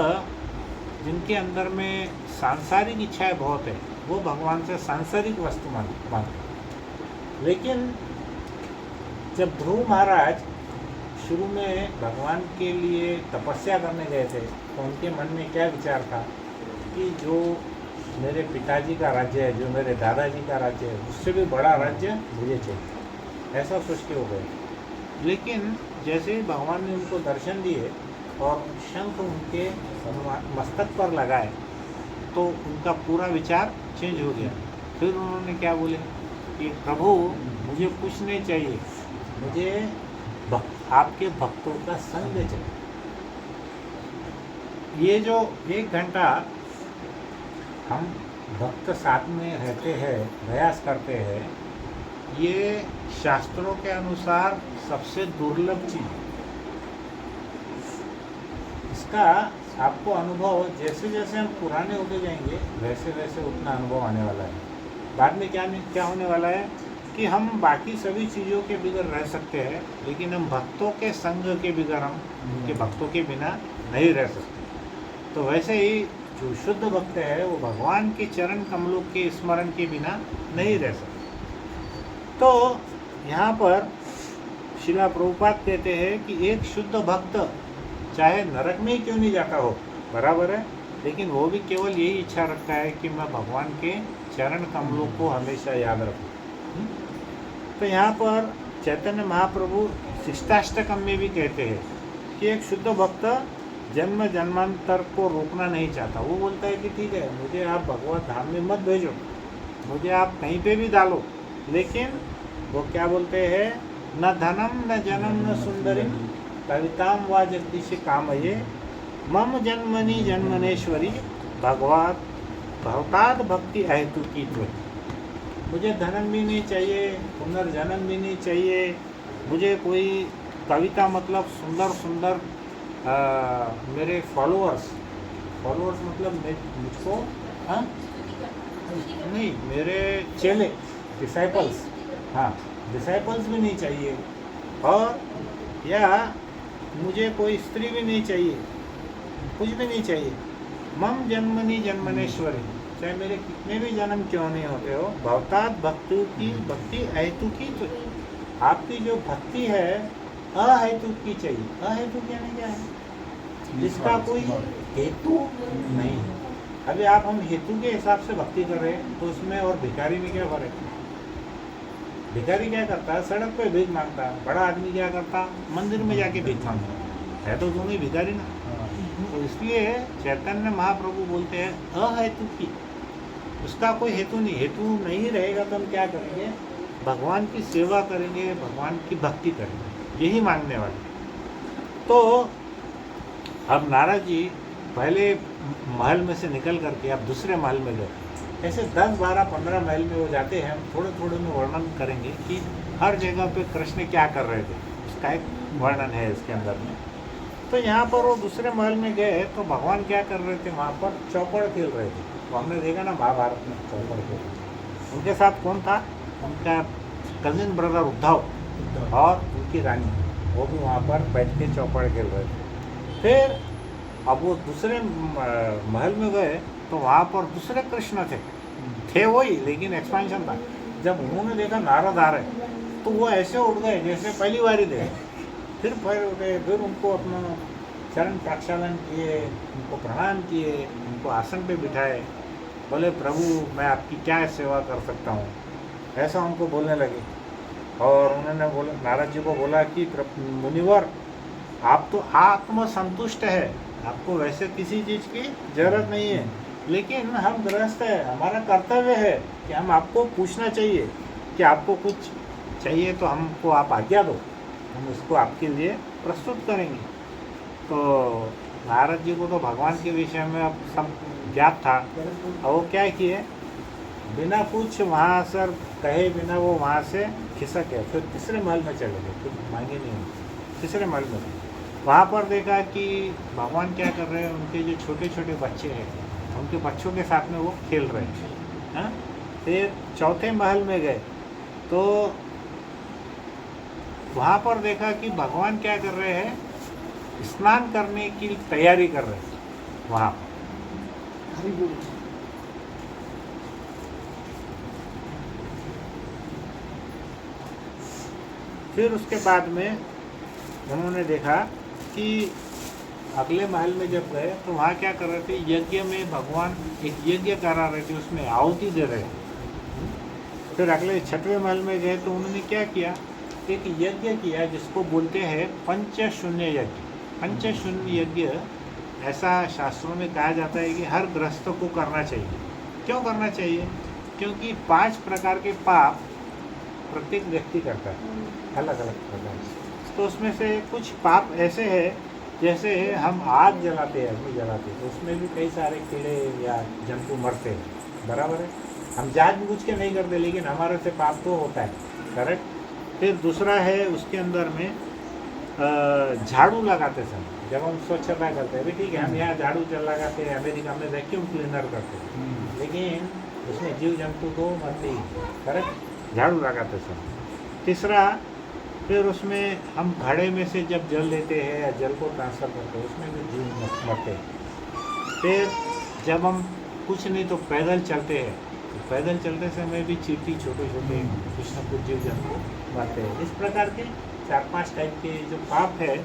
जिनके अंदर में सांसारिक इच्छाएं बहुत है वो भगवान से सांसारिक वस्तु मांगते हैं। लेकिन जब ध्रुव महाराज शुरू में भगवान के लिए तपस्या करने गए थे तो उनके मन में क्या विचार था कि जो मेरे पिताजी का राज्य है, जो मेरे दादाजी का राज्य है, उससे भी बड़ा राज्य मुझे चाहिए, ऐसा सोच के हो गए। लेकिन जैसे ही भगवान ने उनको दर्शन दिए और शंख उनके मस्तक पर लगाए तो उनका पूरा विचार चेंज हो गया। फिर उन्होंने क्या बोले कि प्रभु मुझे कुछ नहीं चाहिए, मुझे आपके भक्तों का संग चाहिए। ये जो 1 घंटा हम भक्त साथ में रहते हैं, प्रयास करते हैं, ये शास्त्रों के अनुसार सबसे दुर्लभ चीज़ है। इसका आपको अनुभव जैसे जैसे हम पुराने होते जाएंगे वैसे वैसे उतना अनुभव आने वाला है। बाद में क्या होने वाला है कि हम बाकी सभी चीज़ों के बगैर रह सकते हैं, लेकिन हम भक्तों के संग के बगैर, हम उनके भक्तों के बिना नहीं रह सकते। तो वैसे ही जो शुद्ध भक्त है वो भगवान के चरण कमलों के स्मरण के बिना नहीं रह सकते। तो यहाँ पर शिला प्रभुपाद कहते हैं कि एक शुद्ध भक्त चाहे नरक में ही क्यों नहीं जाता हो, बराबर है, लेकिन वो भी केवल यही इच्छा रखता है कि मैं भगवान के चरण कमलों को हमेशा याद रखूं। तो यहाँ पर चैतन्य महाप्रभु शिष्टाष्टकम में भी कहते हैं कि एक शुद्ध भक्त जन्म जन्मांतर को रोकना नहीं चाहता। वो बोलता है कि ठीक है, मुझे आप भगवत धाम में मत भेजो, मुझे आप कहीं पे भी डालो, लेकिन वो क्या बोलते हैं, न धनम न जनम न सुंदरी कविताम व जगदीश कामये मम जन्मनि जन्मनेश्वरी भगवत भवताद भक्ति अहेतु की त्वरी। मुझे धनम भी नहीं चाहिए, पुनर्जन्म भी नहीं चाहिए, मुझे कोई कविता मतलब सुंदर सुंदर मेरे फॉलोअर्स मतलब मुझको, हाँ नहीं, मेरे चेले डिसाइपल्स, हाँ डिसाइपल्स भी नहीं चाहिए, और या मुझे कोई स्त्री भी नहीं चाहिए, कुछ भी नहीं चाहिए। मम जन्मनि जन्मनेश्वरी, चाहे मेरे कितने भी जन्म क्यों नहीं होते हो, भवतात भक्तों की भक्ति अहेतु की, तो आपकी जो भक्ति है अहेतु की चाहिए। अहेतु क्या नहीं, क्या है जिसका कोई हेतु नहीं है। अभी हम हेतु के हिसाब से भक्ति कर रहे हैं तो उसमें और भिखारी में क्या फर्क है? भिखारी क्या करता है, सड़क पे भीख मांगता है, बड़ा आदमी क्या करता है, मंदिर में जाके भीख मांगता है तो दोनों ही भिखारी ना। तो इसलिए चैतन्य महाप्रभु बोलते हैं अहेतु की, उसका कोई हेतु नहीं। हेतु नहीं रहेगा तो हम क्या करेंगे, भगवान की सेवा करेंगे, भगवान की भक्ति करेंगे, यही मांगने वाले। तो अब नारद जी पहले महल में से निकल करके अब दूसरे महल में गए। ऐसे 10, 12, 15 महल में वो जाते हैं। थोड़े थोड़े में वर्णन करेंगे कि हर जगह पे कृष्ण क्या कर रहे थे, उसका एक वर्णन है इसके अंदर में। तो यहाँ पर वो दूसरे महल में गए तो भगवान क्या कर रहे थे, वहाँ पर चौपड़ खेल रहे थे। तो हमने देखा ना महाभारत में चौपड़ खेल। उनके साथ कौन था, उनका कजिन ब्रदर उद्धव और उनकी रानी, वो भी वहाँ पर बैठ के चौपड़ खेल रहे थे। फिर अब वो दूसरे महल में गए तो वहाँ पर दूसरे कृष्ण थे वही, लेकिन एक्सपेंशन था। जब उन्होंने देखा नारद आ रहे तो वो ऐसे उठ गए जैसे पहली बार ही थे। फिर उठे, फिर उनको अपना चरण प्रक्षालन किए, उनको प्रणाम किए, उनको आसन पे बिठाए, बोले प्रभु मैं आपकी क्या सेवा कर सकता हूँ, ऐसा उनको बोलने लगे। और उन्होंने बोला, नारद जी को बोला कि मुनिवर आप तो आत्मसंतुष्ट है, आपको वैसे किसी चीज़ की जरूरत नहीं है, लेकिन हम गृहस्थ है, हमारा कर्तव्य है कि हम आपको पूछना चाहिए कि आपको कुछ चाहिए तो हमको आप आज्ञा दो, हम उसको आपके लिए प्रस्तुत करेंगे। तो नारद जी को तो भगवान के विषय में अब सब गैप था, और वो क्या किए, बिना कुछ वहाँ सर कहे बिना वो वहाँ से खिसक गए, फिर तीसरे महल में चले गए, फिर मांगे नहीं, तीसरे महल में वहाँ पर देखा कि भगवान क्या कर रहे हैं, उनके जो छोटे छोटे बच्चे हैं उनके बच्चों के साथ में वो खेल रहे हैं। हाँ, फिर चौथे महल में गए तो वहाँ पर देखा कि भगवान क्या कर रहे हैं, स्नान करने की तैयारी कर रहे हैं वहाँ पर। फिर उसके बाद में उन्होंने देखा कि अगले महल में जब गए तो वहाँ क्या कर रहे थे, यज्ञ में भगवान एक यज्ञ करा रहे थे, उसमें आहुति दे रहे थे। फिर अगले छठवें महल में गए तो उन्होंने क्या किया, एक यज्ञ किया जिसको बोलते हैं पंचशून्य यज्ञ। पंचशून्य यज्ञ ऐसा शास्त्रों में कहा जाता है कि हर गृहस्थ को करना चाहिए। क्यों करना चाहिए? क्योंकि 5 प्रकार के पाप प्रत्येक व्यक्ति करता है, अलग अलग प्रकार से। तो उसमें से कुछ पाप ऐसे हैं, जैसे हम आग जलाते हैं, अग्नि जलाते हैं, तो उसमें भी कई सारे कीड़े या जंतु मरते हैं, बराबर है। हम जानबूझ के नहीं करते, लेकिन हमारे से पाप तो होता है, करेक्ट। फिर दूसरा है उसके अंदर में झाड़ू लगाते समय, जब हम स्वच्छता करते हैं, भी ठीक है, हम यहाँ झाड़ू लगाते हैं, अमेरिका में वैक्यूम क्लीनर करते हैं, लेकिन उसमें जीव जंतु तो मरते ही, करेक्ट, झाड़ू लगाते समय। तीसरा, फिर उसमें हम घड़े में से जब जल लेते हैं या जल को ट्रांसफ़र करते हैं, उसमें भी जीव मरते हैं। फिर जब हम कुछ नहीं तो पैदल चलते हैं, तो पैदल चलते समय भी चींटी छोटे छोटे कुछ न कुछ जीव जंतु मरते हैं। इस प्रकार के 4-5 टाइप के जो पाप है,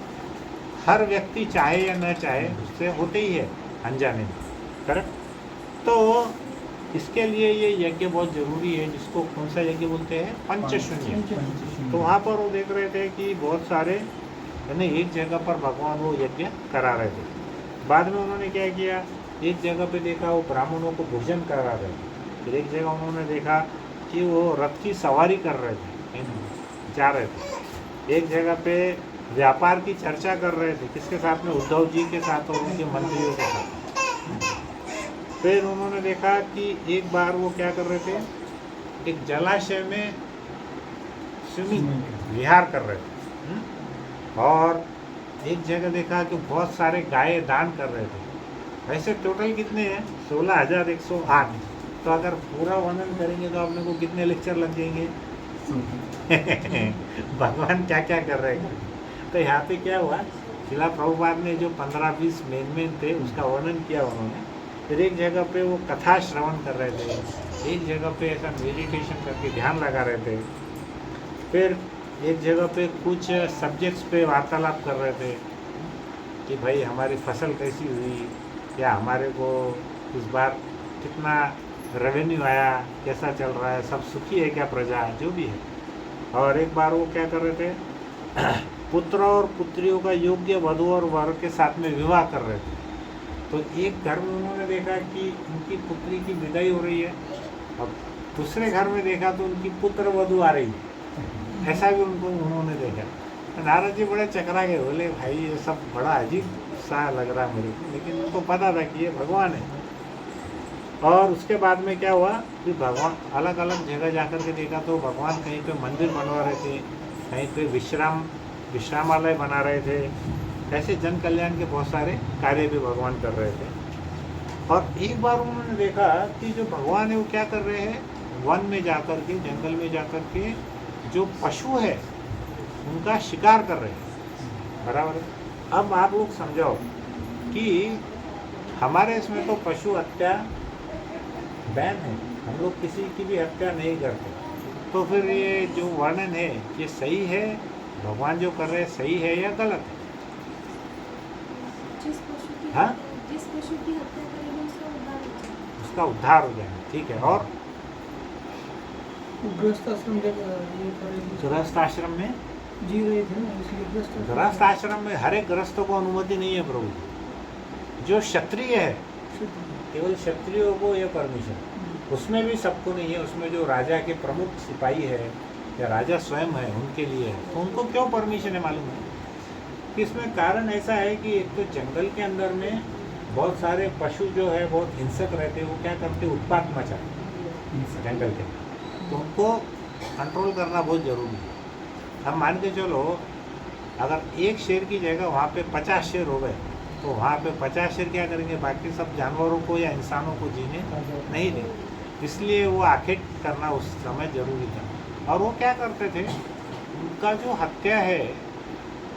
हर व्यक्ति चाहे या न चाहे उससे होते ही है अनजाने में, करेक्ट। तो इसके लिए ये यज्ञ बहुत ज़रूरी है, जिसको कौन सा यज्ञ बोलते हैं, पंचशून्य। तो वहाँ पर वो देख रहे थे कि बहुत सारे यानी एक जगह पर भगवान वो यज्ञ करा रहे थे। बाद में उन्होंने क्या किया, एक जगह पे देखा वो ब्राह्मणों को भोजन करा रहे थे। फिर एक जगह उन्होंने देखा कि वो रथ की सवारी कर रहे थे, जा रहे थे। एक जगह पे व्यापार की चर्चा कर रहे थे, किसके साथ में, उद्धव जी के साथ और उनके मंत्रियों के साथ। फिर उन्होंने देखा कि एक बार वो क्या कर रहे थे, एक जलाशय में स्विमिंग विहार कर रहे थे। और एक जगह देखा कि बहुत सारे गाय दान कर रहे थे। वैसे टोटल कितने हैं, 16,108। तो अगर पूरा वर्णन करेंगे तो आपने को कितने लेक्चर लग जाएंगे। भगवान क्या क्या कर रहे हैं। तो यहाँ पे क्या हुआ, शिला प्रभुपाद ने जो 15-20 मेन थे उसका वर्णन किया उन्होंने। फिर एक जगह पे वो कथा श्रवण कर रहे थे, एक जगह पे ऐसा मेडिटेशन करके ध्यान लगा रहे थे। फिर एक जगह पे कुछ सब्जेक्ट्स पे वार्तालाप कर रहे थे कि भाई हमारी फसल कैसी हुई, या हमारे को इस बार कितना रेवेन्यू आया, कैसा चल रहा है, सब सुखी है क्या प्रजा, जो भी है। और एक बार वो क्या कर रहे थे, पुत्र और पुत्रियों का योग्य वधू और वर के साथ में विवाह कर रहे थे। तो एक घर में उन्होंने देखा कि उनकी पुत्री की विदाई हो रही है, और दूसरे घर में देखा तो उनकी पुत्र वधू आ रही है, ऐसा भी उन्होंने देखा। तो नारद जी बड़े चकरा गए, बोले भाई ये सब बड़ा अजीब सा लग रहा है मेरे को, लेकिन उनको पता था कि ये भगवान है। और उसके बाद में क्या हुआ कि भगवान अलग अलग जगह जाकर के देखा तो भगवान कहीं पे मंदिर बनवा रहे थे, कहीं पे विश्रामालय बना रहे थे। ऐसे जन कल्याण के बहुत सारे कार्य भी भगवान कर रहे थे। और एक बार उन्होंने देखा कि जो भगवान है वो क्या कर रहे हैं, वन में जाकर के, जंगल में जाकर के जो पशु है उनका शिकार कर रहे हैं, बराबर है। अब आप लोग समझाओ कि हमारे इसमें तो पशु हत्या बैन है, हम लोग किसी की भी हत्या नहीं करते। तो फिर ये जो वर्णन है ये सही है, भगवान जो कर रहे हैं सही है या गलत है? हाँ, जिस पशु की हत्या करेंगे उसका उद्धार हो जाएगा, ठीक है। और गृहस्थ आश्रम गृहस्थ आश्रम में जी रहे थे ना, इसलिए गृहस्थ आश्रम में हर एक गृहस्थ को अनुमति नहीं है प्रभु। जो क्षत्रिय है केवल क्षत्रियों को यह परमिशन, उसमें भी सबको नहीं है। उसमें जो राजा के प्रमुख सिपाही है या राजा स्वयं है उनके लिए है। तो उनको क्यों परमिशन है मालूम है कि इसमें कारण ऐसा है कि एक तो जंगल के अंदर में बहुत सारे पशु जो है बहुत हिंसक रहते हैं, वो क्या करते हैं, उत्पात मचाते जंगल के, तो उनको कंट्रोल करना बहुत ज़रूरी है। हम मान के चलो अगर एक शेर की जगह वहाँ पे 50 शेर हो गए, तो वहाँ पे 50 शेर क्या करेंगे, बाकी सब जानवरों को या इंसानों को जीने नहीं देंगे। इसलिए वो आखेट करना उस समय जरूरी था। और वो क्या करते थे, उनका जो हत्या है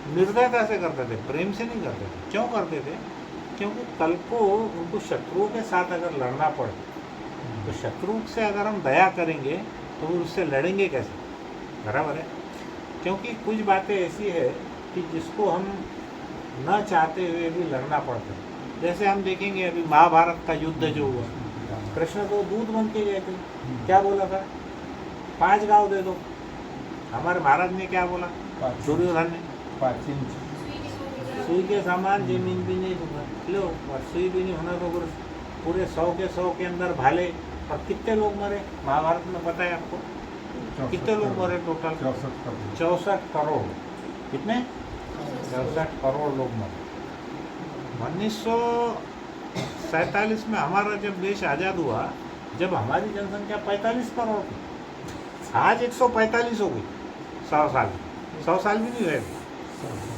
निर्दयता से करते थे, प्रेम से नहीं करते थे। क्यों करते थे? क्योंकि कल को उनको शत्रुओं के साथ अगर लड़ना पड़े, तो शत्रु से अगर हम दया करेंगे तो वो उससे लड़ेंगे कैसे, बराबर है। क्योंकि कुछ बातें ऐसी है कि जिसको हम न चाहते हुए भी लड़ना पड़ता है। जैसे हम देखेंगे अभी महाभारत का युद्ध जो हुआ, कृष्ण तो दूत बन के गए थे, क्या बोला था, 5 गांव दे दो। हमारे महाराज ने क्या बोला, दुर्योधन ने, सुई के सामान जमीन भी नहीं दूंगा, लो, और सुई भी नहीं होना तो पूरे 100 के 100 के अंदर भाले। और कितने लोग मरे महाभारत में पता है आपको, कितने लोग मरे टोटल? 64 करोड़। कितने? 64 करोड़ लोग मरे। 1947 में हमारा जब देश आज़ाद हुआ, जब हमारी जनसंख्या 45 करोड़ थी, आज 145 हो गई। 100 साल, 100 साल भी नहीं हुए,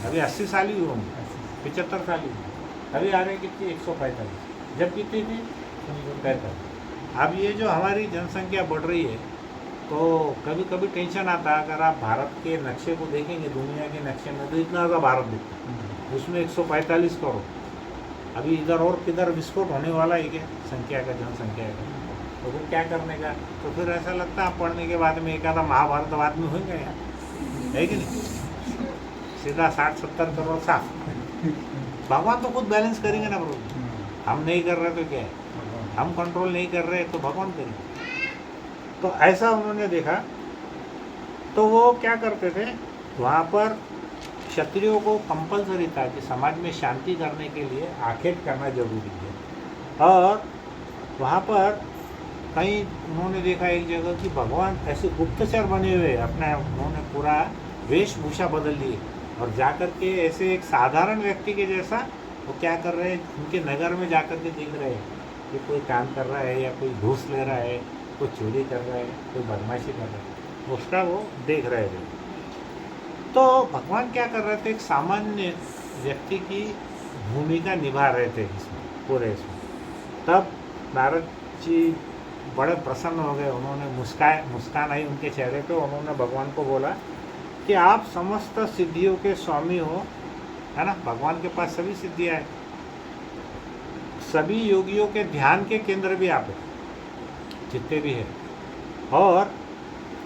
अभी 80 साल ही होंगे, 75 साल ही होंगे। अभी आ रहे कितनी, 145। जब कितनी थी, 45। अब ये जो हमारी जनसंख्या बढ़ रही है, तो कभी कभी टेंशन आता है। अगर आप भारत के नक्शे को देखेंगे, दुनिया के नक्शे में, तो इतना सा भारत दिखता है, उसमें 145 करोड़। अभी इधर और किधर विस्फोट होने वाला है क्या संख्या का, जनसंख्या का, तो फिर क्या करने का? तो फिर ऐसा लगता है पढ़ने के बाद में एक आधा महाभारतवाद में होंगे यार, है कि नहीं? सीधा 60-70 करोड़ साफ। भगवान तो खुद बैलेंस करेंगे ना प्रभु, हम नहीं कर रहे तो क्या है, हम कंट्रोल नहीं कर रहे तो भगवान करेंगे। तो ऐसा उन्होंने देखा, तो वो क्या करते थे, वहाँ पर क्षत्रियों को कंपलसरी था कि समाज में शांति करने के लिए आखेट करना जरूरी है। और वहाँ पर कहीं उन्होंने देखा एक जगह कि भगवान ऐसे गुप्तचर बने हुए अपने, उन्होंने पूरा वेशभूषा बदल लिए और जाकर के ऐसे एक साधारण व्यक्ति के जैसा वो क्या कर रहे हैं, उनके नगर में जाकर के देख रहे हैं कि कोई काम कर रहा है या कोई घूस ले रहा है, कोई चोरी कर रहा है, कोई बदमाशी कर रहा है, उसका वो देख रहे थे। तो भगवान क्या कर रहे थे, एक सामान्य व्यक्ति की भूमिका निभा रहे थे इसमें, पूरे इसमें। तब नारद जी बड़े प्रसन्न हो गए, उन्होंने मुस्कान आई उनके चेहरे पे। उन्होंने भगवान को बोला कि आप समस्त सिद्धियों के स्वामी हो, है ना, भगवान के पास सभी सिद्धियाँ हैं, सभी योगियों के ध्यान के केंद्र भी आप हैं, जितने भी हैं। और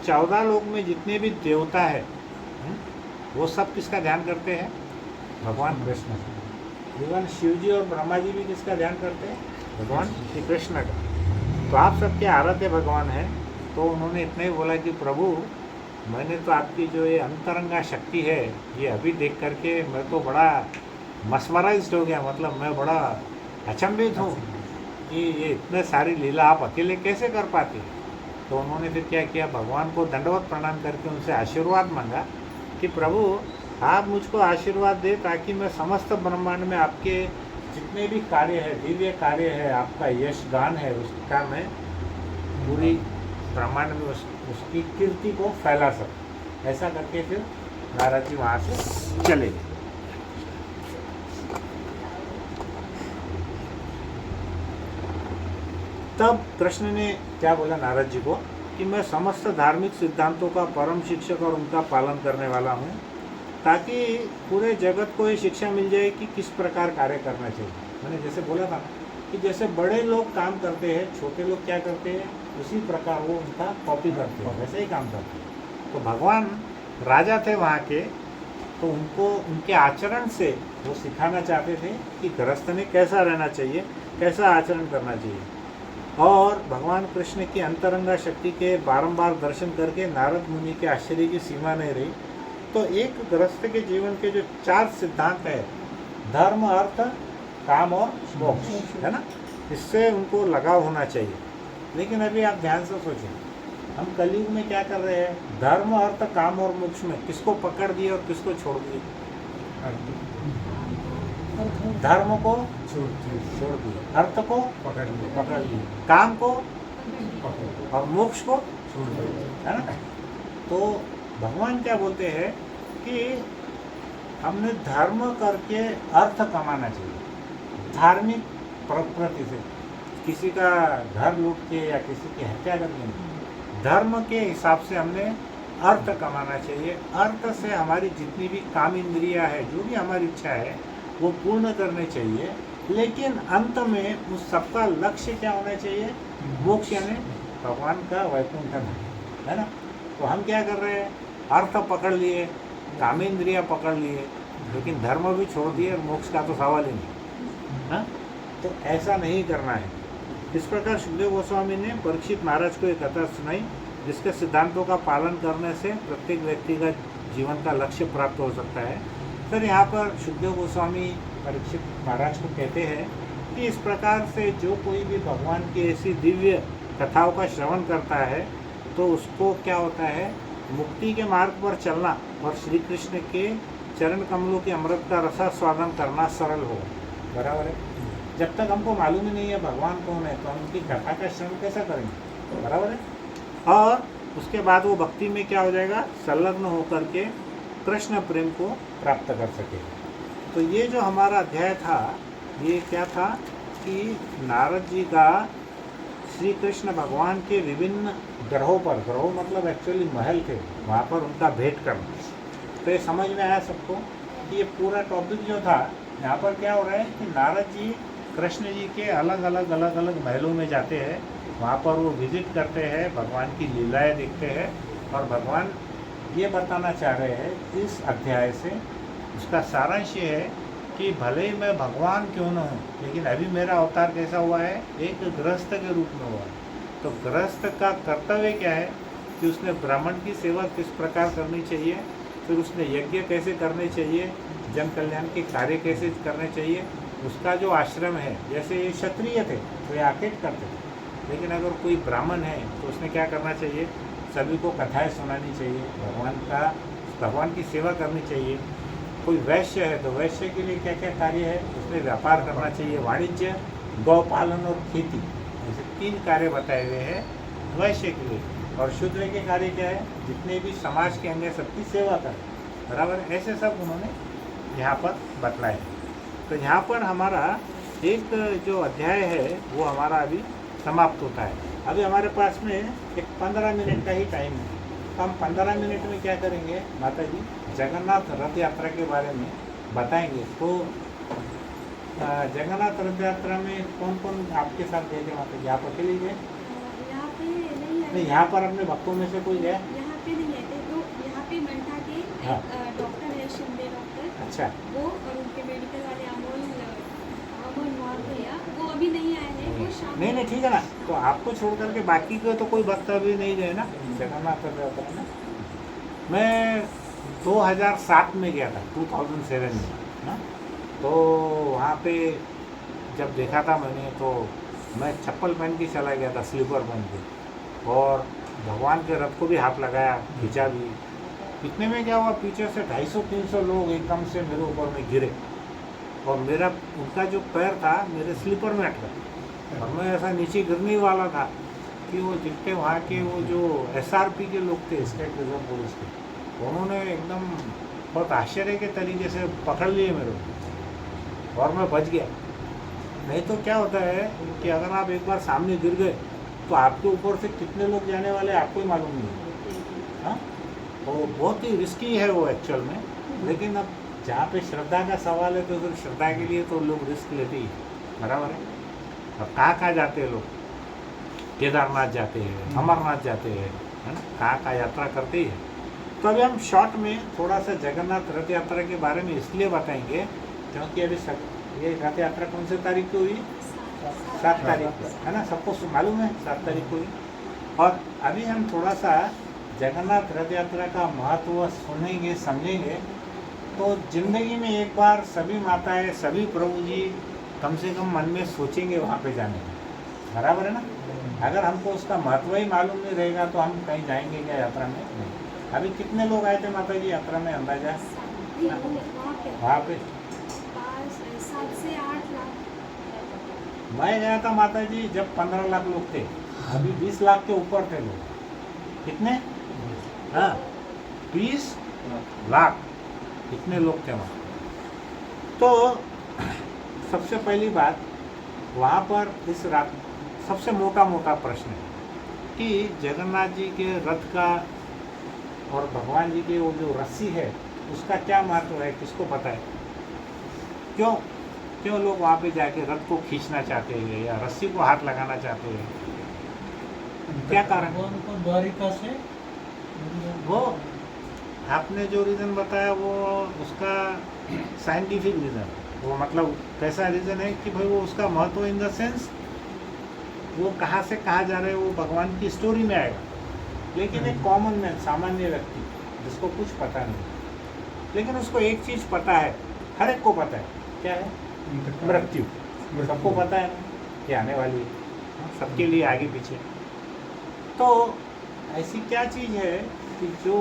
14 लोक में जितने भी देवता है, वो सब किसका ध्यान करते हैं, भगवान कृष्ण। इवन शिव जी और ब्रह्मा जी भी किसका ध्यान करते हैं, भगवान श्री कृष्ण का। तो आप सबके आराध्य भगवान हैं। तो उन्होंने इतना ही बोला कि प्रभु, मैंने तो आपकी जो ये अंतरंगा शक्ति है, ये अभी देख करके मैं तो बड़ा मस्मराइज्ड हो गया, मतलब मैं बड़ा अचंभित हूँ कि ये इतने सारी लीला आप अकेले कैसे कर पाते हैं। तो उन्होंने फिर क्या किया, भगवान को दंडवत प्रणाम करके उनसे आशीर्वाद मांगा कि प्रभु आप मुझको आशीर्वाद दे, ताकि मैं समस्त ब्रह्मांड में आपके जितने भी कार्य है, दिव्य कार्य है, आपका यश गान है, उसका मैं पूरी ब्रह्मांड में उसकी कीर्ति को फैला सकूं। ऐसा करके फिर नारद जी वहाँ से चले गए। तब कृष्ण ने क्या बोला नारद जी को कि मैं समस्त धार्मिक सिद्धांतों का परम शिक्षक और उनका पालन करने वाला हूँ, ताकि पूरे जगत को ये शिक्षा मिल जाए कि किस प्रकार कार्य करना चाहिए। मैंने जैसे बोला था कि जैसे बड़े लोग काम करते हैं, छोटे लोग क्या करते हैं, उसी प्रकार वो उनका कॉपी करते हैं, वैसे ही काम करते हैं। तो भगवान राजा थे वहाँ के, तो उनको उनके आचरण से वो सिखाना चाहते थे कि गृहस्थ ने कैसा रहना चाहिए, कैसा आचरण करना चाहिए। और भगवान कृष्ण की अंतरंगा शक्ति के बारंबार दर्शन करके नारद मुनि के आश्चर्य की सीमा नहीं रही। तो एक गृहस्थ के जीवन के जो 4 सिद्धांत है, धर्म, अर्थ, काम और मोक्ष, है ना, इससे उनको लगाव होना चाहिए। लेकिन अभी आप ध्यान से सोचें, हम कलयुग में क्या कर रहे हैं, धर्म, अर्थ, काम और मोक्ष में किसको पकड़ दिए और किसको छोड़ दिए, धर्म को छोड़ दिए, छोड़ दिए, अर्थ को पकड़ लिए, पकड़ लिए, काम को पकड़ और मोक्ष को, छोड़ दिए। है ना। तो भगवान क्या बोलते हैं कि हमने धर्म करके अर्थ कमाना चाहिए। धार्मिक प्रकृति से किसी का घर लूट के या किसी की हत्या करके नहीं, धर्म के हिसाब से हमने अर्थ कमाना चाहिए। अर्थ से हमारी जितनी भी काम इंद्रियां है, जो भी हमारी इच्छा है, वो पूर्ण करने चाहिए। लेकिन अंत में उस सबका लक्ष्य क्या होना चाहिए? मोक्ष, यानी भगवान का वैकुंठ धाम, है ना। तो हम क्या कर रहे हैं? अर्थ पकड़ लिए, कामेंद्रियां पकड़ लिए, लेकिन धर्म भी छोड़ दिए और मोक्ष का तो सवाल ही नहीं, हाँ। तो ऐसा नहीं करना है। इस प्रकार सुखदेव गोस्वामी ने परीक्षित महाराज को एक कथा सुनाई, जिसके सिद्धांतों का पालन करने से प्रत्येक व्यक्ति का जीवन का लक्ष्य प्राप्त हो सकता है। फिर यहाँ पर सुखदेव गोस्वामी परीक्षित महाराज को कहते हैं कि इस प्रकार से जो कोई भी भगवान की ऐसी दिव्य कथाओं का श्रवण करता है, तो उसको क्या होता है? मुक्ति के मार्ग पर चलना और श्री कृष्ण के चरण कमलों के अमृत का रसा स्वादन करना सरल हो। बराबर है। जब तक हमको मालूम ही नहीं है भगवान कौन है, तो हम उनकी कथा का श्रवण कैसा करेंगे? बराबर है। और उसके बाद वो भक्ति में क्या हो जाएगा? संलग्न होकर के कृष्ण प्रेम को प्राप्त कर सके। तो ये जो हमारा अध्याय था, ये क्या था कि नारद जी का श्री कृष्ण भगवान के विभिन्न ग्रहों पर, ग्रहों मतलब एक्चुअली महल थे, वहाँ पर उनका भेंट करना। तो ये समझ में आया सबको कि ये पूरा टॉपिक जो था, यहाँ पर क्या हो रहा है कि नारद जी कृष्ण जी के अलग अलग महलों में जाते हैं, वहाँ पर वो विजिट करते हैं, भगवान की लीलाएं देखते हैं। और भगवान ये बताना चाह रहे हैं इस अध्याय से, उसका सारांश ये है कि भले ही मैं भगवान क्यों न हूँ, लेकिन अभी मेरा अवतार कैसा हुआ है? एक गृहस्थ के रूप में हुआ है। तो गृहस्थ का कर्तव्य क्या है कि उसने ब्राह्मण की सेवा किस प्रकार करनी चाहिए, फिर उसने यज्ञ कैसे करने चाहिए, जन कल्याण के कार्य कैसे करने चाहिए। उसका जो आश्रम है, जैसे ये क्षत्रिय थे तो ये आकेट करते थे, लेकिन अगर कोई ब्राह्मण है तो उसने क्या करना चाहिए? सभी को कथाएं सुनानी चाहिए, भगवान की सेवा करनी चाहिए। कोई वैश्य है तो वैश्य के लिए क्या क्या कार्य है? उसने व्यापार करना चाहिए, वाणिज्य, गौपालन और खेती, ऐसे 3 कार्य बताए हुए हैं वैश्य के लिए। और शूद्र के कार्य क्या है? जितने भी समाज के अंग सबकी सेवा करें। बराबर, ऐसे सब उन्होंने यहाँ पर बतलाए। तो यहाँ पर हमारा एक जो अध्याय है वो हमारा अभी समाप्त होता है। अभी हमारे पास में एक 15 मिनट का ही टाइम है। तो हम 15 मिनट में क्या करेंगे? माता जी जगन्नाथ रथ यात्रा के बारे में बताएंगे। तो जगन्नाथ रथ यात्रा में कौन कौन आपके साथ गए थे माता जी? आप अकेले गए? यहाँ पे नहीं, यहाँ पर अपने भक्तों में से कोई गया? यहाँ पे नहीं आए थे। तो यहाँ पे मंठा के हाँ। डॉक्टर है, शिंदे डॉक्टर, अच्छा, वो, और उनके मेडिकल वाले अमोल मोहन भैया, वो अभी नहीं आए हैं। वो शाम नहीं ठीक है ना। तो आपको छोड़ करके बाकी को तो कोई भक्त अभी नहीं गए ना जगन्नाथ रथ यात्रा में? मैं 2007 में गया था, 2007 में ना। तो वहाँ पे जब देखा था मैंने, तो मैं चप्पल पहन के चला गया था, स्लीपर पहन के, और भगवान के रथ को भी हाथ लगाया, खींचा भी। इतने में क्या हुआ, पीछे से 250-300 लोग एकदम से मेरे ऊपर में गिरे, और मेरा उनका जो पैर था मेरे स्लीपर में अटका, और मैं ऐसा नीचे गिरने वाला था कि वो जितने वहाँ के वो जो SRP के लोग थे, स्टेट रिजर्व पुलिस के, उन्होंने एकदम बहुत आश्चर्य के तरीके से पकड़ लिए मेरे को, और मैं बच गया। नहीं तो क्या होता है कि अगर आप एक बार सामने गिर गए तो आपके ऊपर से कितने लोग जाने वाले आपको ही मालूम नहीं है। हाँ, तो बहुत ही रिस्की है वो एक्चुअल में। लेकिन अब जहाँ पे श्रद्धा का सवाल है, तो फिर श्रद्धा के लिए तो लोग रिस्क लेते ही, बराबर है। अब कहाँ जाते हैं लोग? केदारनाथ जाते हैं, अमरनाथ जाते हैं, है ना, कहाँ यात्रा करते ही है। तो अभी हम शॉर्ट में थोड़ा सा जगन्नाथ रथ यात्रा के बारे में इसलिए बताएंगे क्योंकि अभी ये रथ यात्रा कौन से तारीख को हुई? 7 तारीख को, है ना। सबको मालूम है 7 तारीख को हुई। और अभी हम थोड़ा सा जगन्नाथ रथ यात्रा का महत्व सुनेंगे, समझेंगे। तो जिंदगी में एक बार सभी माताएं, सभी प्रभु जी कम से कम मन में सोचेंगे वहाँ पे जाने का, बराबर है ना। अगर हमको उसका महत्व ही मालूम नहीं रहेगा तो हम कहीं जाएंगे क्या यात्रा में? नहीं। अभी कितने लोग आए थे माता जी यात्रा में, अंदाजा? वहाँ पे मैं गया था माता जी जब 15 लाख लोग थे, अभी 20 लाख के ऊपर थे लोग। कितने? हाँ, 20 लाख इतने लोग थे वहाँ। तो सबसे पहली बात वहाँ पर इस रात सबसे मोटा मोटा प्रश्न है कि जगन्नाथ जी के रथ का और भगवान जी की वो जो रस्सी है उसका क्या महत्व है, किसको पता है? क्यों क्यों लोग वहाँ पे जाके रथ को खींचना चाहते हैं या रस्सी को हाथ लगाना चाहते हैं? क्या कारण? भगवान को द्वारिका से वो आपने जो रीज़न बताया वो उसका साइंटिफिक रीज़न, वो मतलब कैसा रीज़न है कि भाई वो उसका महत्व इन द सेंस वो कहाँ से कहाँ जा रहे हैं वो भगवान की स्टोरी में आएगा। लेकिन एक कॉमन मैन, सामान्य व्यक्ति जिसको कुछ पता नहीं, लेकिन उसको एक चीज़ पता है, हर एक को पता है, क्या है? मृत्यु। सबको पता है ना कि आने वाली है, सबके लिए आगे पीछे। तो ऐसी क्या चीज़ है कि जो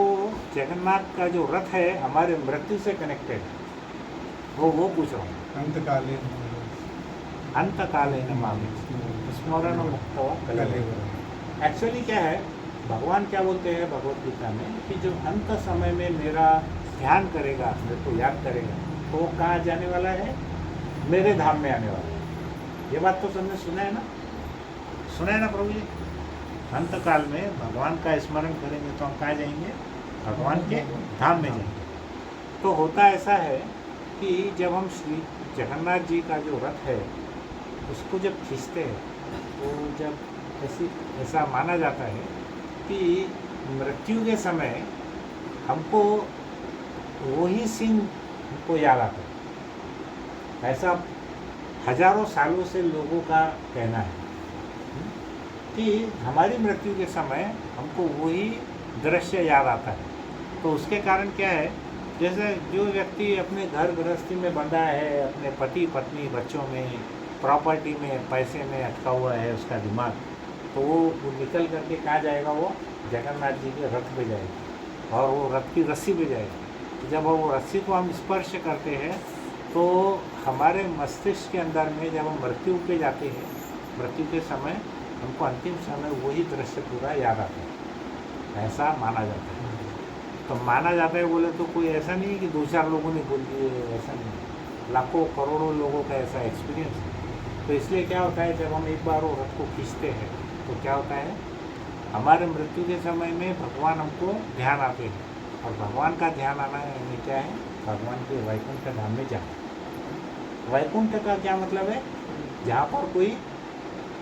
जगन्नाथ का जो रथ है हमारे मृत्यु से कनेक्टेड है, वो पूछ रहा हूँ। अंतकालीन अंतकाले नमामि स्मरण मुक्तो कलेवर। एक्चुअली क्या है, भगवान क्या बोलते हैं भगवत गीता में कि जो अंत समय में मेरा ध्यान करेगा, मेरे को याद करेगा, तो वो कहाँ जाने वाला है? मेरे धाम में आने वाला है। ये बात तो सबने सुना है ना, सुना है ना प्रभु जी? अंतकाल में भगवान का स्मरण करेंगे तो हम कहाँ जाएंगे? भगवान के धाम में जाएंगे। तो होता ऐसा है कि जब हम श्री जगन्नाथ जी का जो रथ है उसको जब खींचते हैं तो जब ऐसा माना जाता है कि मृत्यु के समय हमको वही सीन हमको याद आता है। ऐसा हजारों सालों से लोगों का कहना है कि हमारी मृत्यु के समय हमको वही दृश्य याद आता है। तो उसके कारण क्या है, जैसे जो व्यक्ति अपने घर गृहस्थी में बंधा है, अपने पति पत्नी बच्चों में, प्रॉपर्टी में, पैसे में अटका हुआ है उसका दिमाग, तो वो निकल करके कहाँ जाएगा? वो जगन्नाथ जी के रथ पे जाएगा और वो रथ की रस्सी पे जाएगा। तो जब वो रस्सी को हम स्पर्श करते हैं तो हमारे मस्तिष्क के अंदर में जब हम मृत्यु पे जाते हैं, मृत्यु के समय हमको अंतिम समय वही दृश्य पूरा याद आता है, ऐसा माना जाता है। तो माना जाता है बोले तो कोई ऐसा नहीं है कि 2-4 लोगों ने बोल दिए, ऐसा नहीं है, लाखों करोड़ों लोगों का ऐसा एक्सपीरियंस है। तो इसलिए क्या होता है, जब हम एक बार वो रथ को खींचते हैं तो क्या होता है, हमारे मृत्यु के समय में भगवान हमको ध्यान आते हैं, और भगवान का ध्यान आना यानी क्या है? भगवान के वैकुंठ धाम में जाना। वैकुंठ का क्या मतलब है? जहाँ पर कोई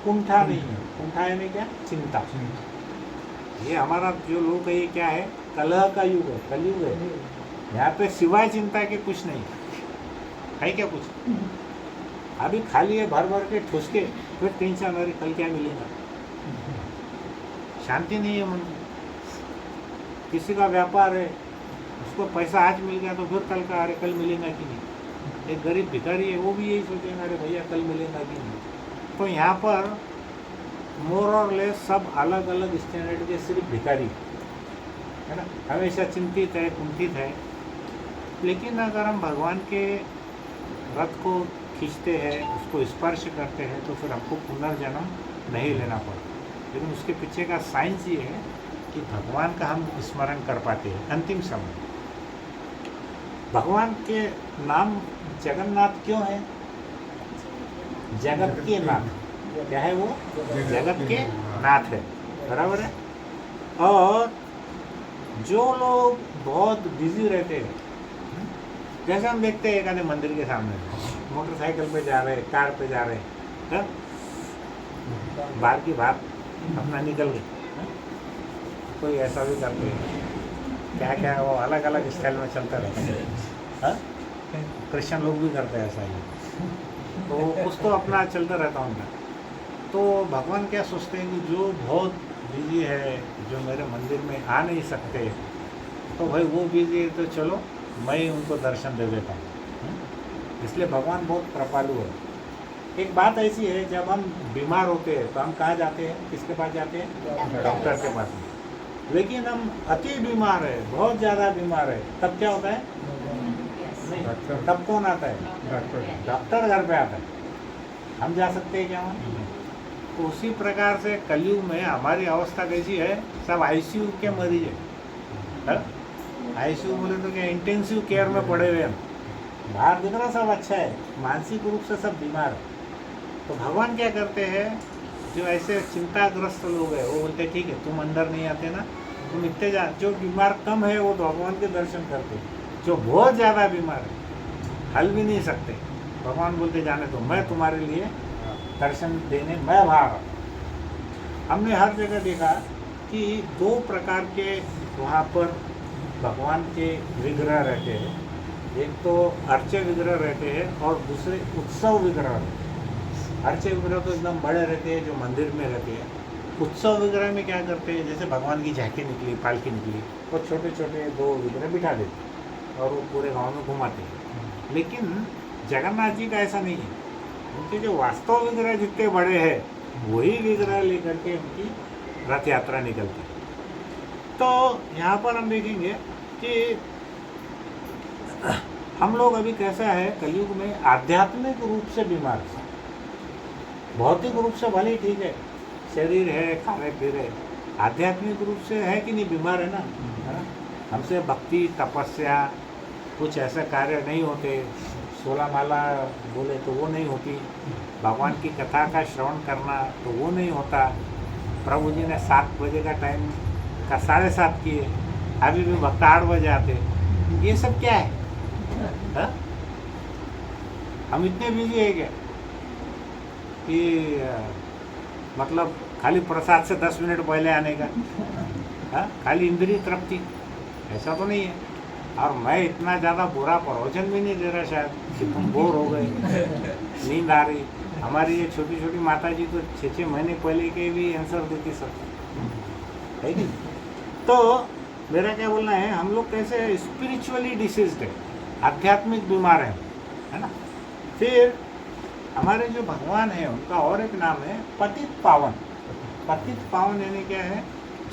कुंठा नहीं है। कुंठा यानी क्या? चिंता। ये हमारा जो लोग है ये क्या है? कलह का युग है, कलयुग है। यहाँ पे सिवाय चिंता के कुछ नहीं है क्या? कुछ अभी खाली है, भर भर के ठूस के फिर टेंशन, अरे कल क्या मिलेगा, शांति नहीं है मन में। किसी का व्यापार है, उसको पैसा आज मिल गया तो फिर कल का अरे कल मिलेगा कि नहीं। एक गरीब भिखारी है, वो भी यही सोचेगा अरे भैया कल मिलेगा कि नहीं। तो यहाँ पर मोर और लेस सब अलग अलग स्टैंडर्ड के सिर्फ भिखारी है ना, हमेशा चिंतित है, कुंठित है। लेकिन अगर हम भगवान के रथ को खींचते हैं, उसको स्पर्श करते हैं, तो फिर हमको पुनर्जन्म नहीं लेना पड़ता। लेकिन उसके पीछे का साइंस ये है कि भगवान का हम स्मरण कर पाते हैं अंतिम समय। भगवान के नाम जगन्नाथ क्यों है? जगत के नाथ। क्या है वो? जगत के नाथ है, बराबर है। और जो लोग बहुत बिजी रहते हैं, जैसे हम देखते हैं एक आधे मंदिर के सामने मोटरसाइकिल पे जा रहे हैं, कार पे जा रहे हैं, बाहर की बात अपना निकल गए, कोई ऐसा भी करते हैं, क्या क्या वो अलग अलग स्टाइल में चलता रहता है। क्रिश्चियन लोग भी करते हैं ऐसा ही, तो कुछ तो अपना चलता रहता उनका। तो भगवान क्या सोचते हैं कि जो बहुत बिजी है, जो मेरे मंदिर में आ नहीं सकते, तो भाई वो बिजी है तो चलो मैं उनको दर्शन दे देता हूँ। इसलिए भगवान बहुत कृपालु है। एक बात ऐसी है, जब हम बीमार होते हैं तो हम कहाँ जाते हैं? किसके पास जाते हैं? डॉक्टर के पास में। लेकिन हम अति बीमार है, बहुत ज़्यादा बीमार है, तब क्या होता है? नहीं, तब कौन आता है? डॉक्टर घर पे आता है। हम जा सकते हैं क्या वहाँ? तो उसी प्रकार से कलयुग में हमारी अवस्था कैसी है, सब आईसीयू के मरीज है। आईसीयू बोले तो क्या, इंटेंसिव केयर में पड़े हुए हम। बाहर दिख रहा सब अच्छा है, मानसिक रूप से सब बीमार है। तो भगवान क्या करते हैं, जो ऐसे चिंताग्रस्त लोग हैं वो बोलते हैं ठीक है तुम अंदर नहीं आते ना, तुम इतने जो बीमार कम है वो भगवान के दर्शन करते हैं, जो बहुत ज़्यादा बीमार है हल भी नहीं सकते, भगवान बोलते जाने दो, मैं तुम्हारे लिए दर्शन देने मैं बाहर हूँ। हमने हर जगह देखा कि दो प्रकार के वहाँ पर भगवान के विग्रह रहते हैं, एक तो अर्चे विग्रह रहते हैं और दूसरे उत्सव विग्रह रहते हैं। अर्चे विग्रह तो एकदम बड़े रहते हैं जो मंदिर में रहते हैं। उत्सव विग्रह में क्या करते हैं, जैसे भगवान की झांकी निकली, पालकी निकली, तो छोटे छोटे दो विग्रह बिठा देते और वो पूरे गांव में घुमाते हैं। लेकिन जगन्नाथ जी का ऐसा नहीं है, उनके जो वास्तव विग्रह जितने बड़े हैं वही विग्रह लेकर के उनकी रथ यात्रा निकलती है। तो यहाँ पर हम देखेंगे कि हम लोग अभी कैसा है, कलयुग में आध्यात्मिक रूप से बीमार है। भौतिक रूप से भले ही ठीक है, शरीर है, खाने पी रहे, आध्यात्मिक रूप से है कि नहीं, बीमार है ना, है ना? हमसे भक्ति तपस्या कुछ ऐसा कार्य नहीं होते, 16 माला बोले तो वो नहीं होती, भगवान की कथा का श्रवण करना तो वो नहीं होता। प्रभु जी ने 7 बजे का टाइम का 7:30 किए, अभी भी भक्त 8 बजे आते। ये सब क्या है, हा? हम इतने बिजी है क्या कि मतलब खाली प्रसाद से 10 मिनट पहले आने का, हा? खाली इंद्रिय तृप्ति, ऐसा तो नहीं है। और मैं इतना ज़्यादा बुरा प्रवचन भी नहीं दे रहा शायद कि तुम बोर हो गए, नींद आ रही। हमारी ये छोटी छोटी माता जी तो 6-6 महीने पहले के भी आंसर देती सब, है कि? तो मेरा क्या बोलना है, हम लोग कैसे स्पिरिचुअली डिसीज्ड है, आध्यात्मिक बीमार है ना। फिर हमारे जो भगवान है उनका और एक नाम है पतित पावन। पतित पावन यानी क्या है,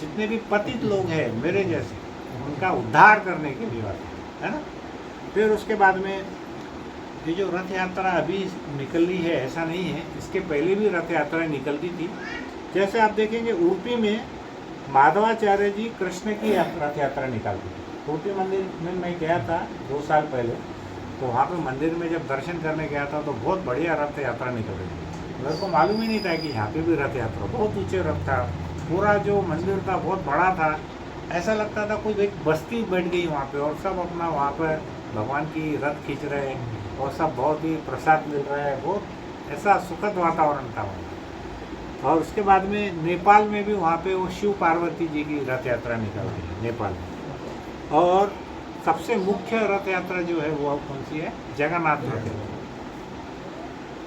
जितने भी पतित लोग हैं मेरे जैसे, उनका उद्धार करने के लिए आते है ना। फिर उसके बाद में ये जो रथ यात्रा अभी निकली है, ऐसा नहीं है, इसके पहले भी रथ यात्रा निकलती थी। जैसे आप देखेंगे उडुपी में माधवाचार्य जी कृष्ण की रथ यात्रा निकालते थे। उडुपी मंदिर में मैं गया था 2 साल पहले, तो वहाँ पे मंदिर में जब दर्शन करने गया था तो बहुत बढ़िया रथ यात्रा निकल रही थी। मेरे को मालूम ही नहीं था कि यहाँ पे भी रथ यात्रा, बहुत ऊँचे रथ था, पूरा जो मंदिर था बहुत बड़ा था, ऐसा लगता था कोई एक बस्ती बैठ गई वहाँ पे और सब अपना वहाँ पर भगवान की रथ खींच रहे हैं और सब बहुत ही प्रसाद मिल रहा है, बहुत ऐसा सुखद वातावरण था वहाँ। और उसके बाद में नेपाल में भी वहाँ पे वो शिव पार्वती जी की रथ यात्रा निकलती है नेपाल में। और सबसे मुख्य रथ यात्रा जो है वो कौन सी है, जगन्नाथ रथ यात्रा।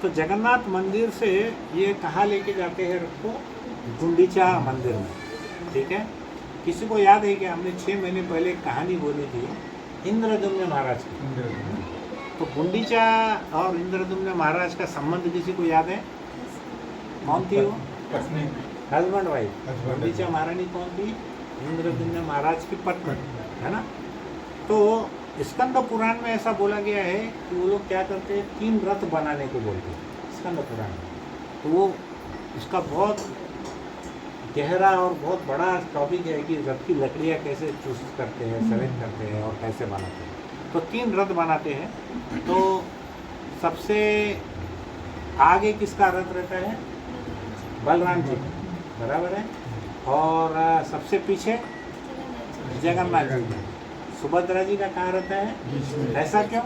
तो जगन्नाथ मंदिर से ये कहाँ लेके जाते हैं रथ को, गुंडीचा मंदिर में, ठीक है। किसी को याद है कि हमने 6 महीने पहले एक कहानी बोली थी इंद्रदुम्न महाराज की। तो गुंडीचा और इंद्रदुम्न महाराज का संबंध किसी को याद है, कौन थी वो, हस्बैंड वाइफ। गुंडीचा महारानी कौन थी, इंद्रदुम्न महाराज की पत्नी, है ना। तो स्कंद पुराण में ऐसा बोला गया है कि वो लोग क्या करते हैं, 3 रथ बनाने को बोलते हैं स्कंद पुराण में। तो वो इसका बहुत गहरा और बहुत बड़ा टॉपिक है कि रथ की लकड़ियाँ कैसे चूज करते हैं, सेलेक्ट करते हैं और कैसे बनाते हैं। तो 3 रथ बनाते हैं। तो सबसे आगे किसका रथ रहता है, बलराम जी, बराबर है। और सबसे पीछे जगन्नाथ जी। सुभद्रा जी का कहाँ रहता है, ऐसा क्यों?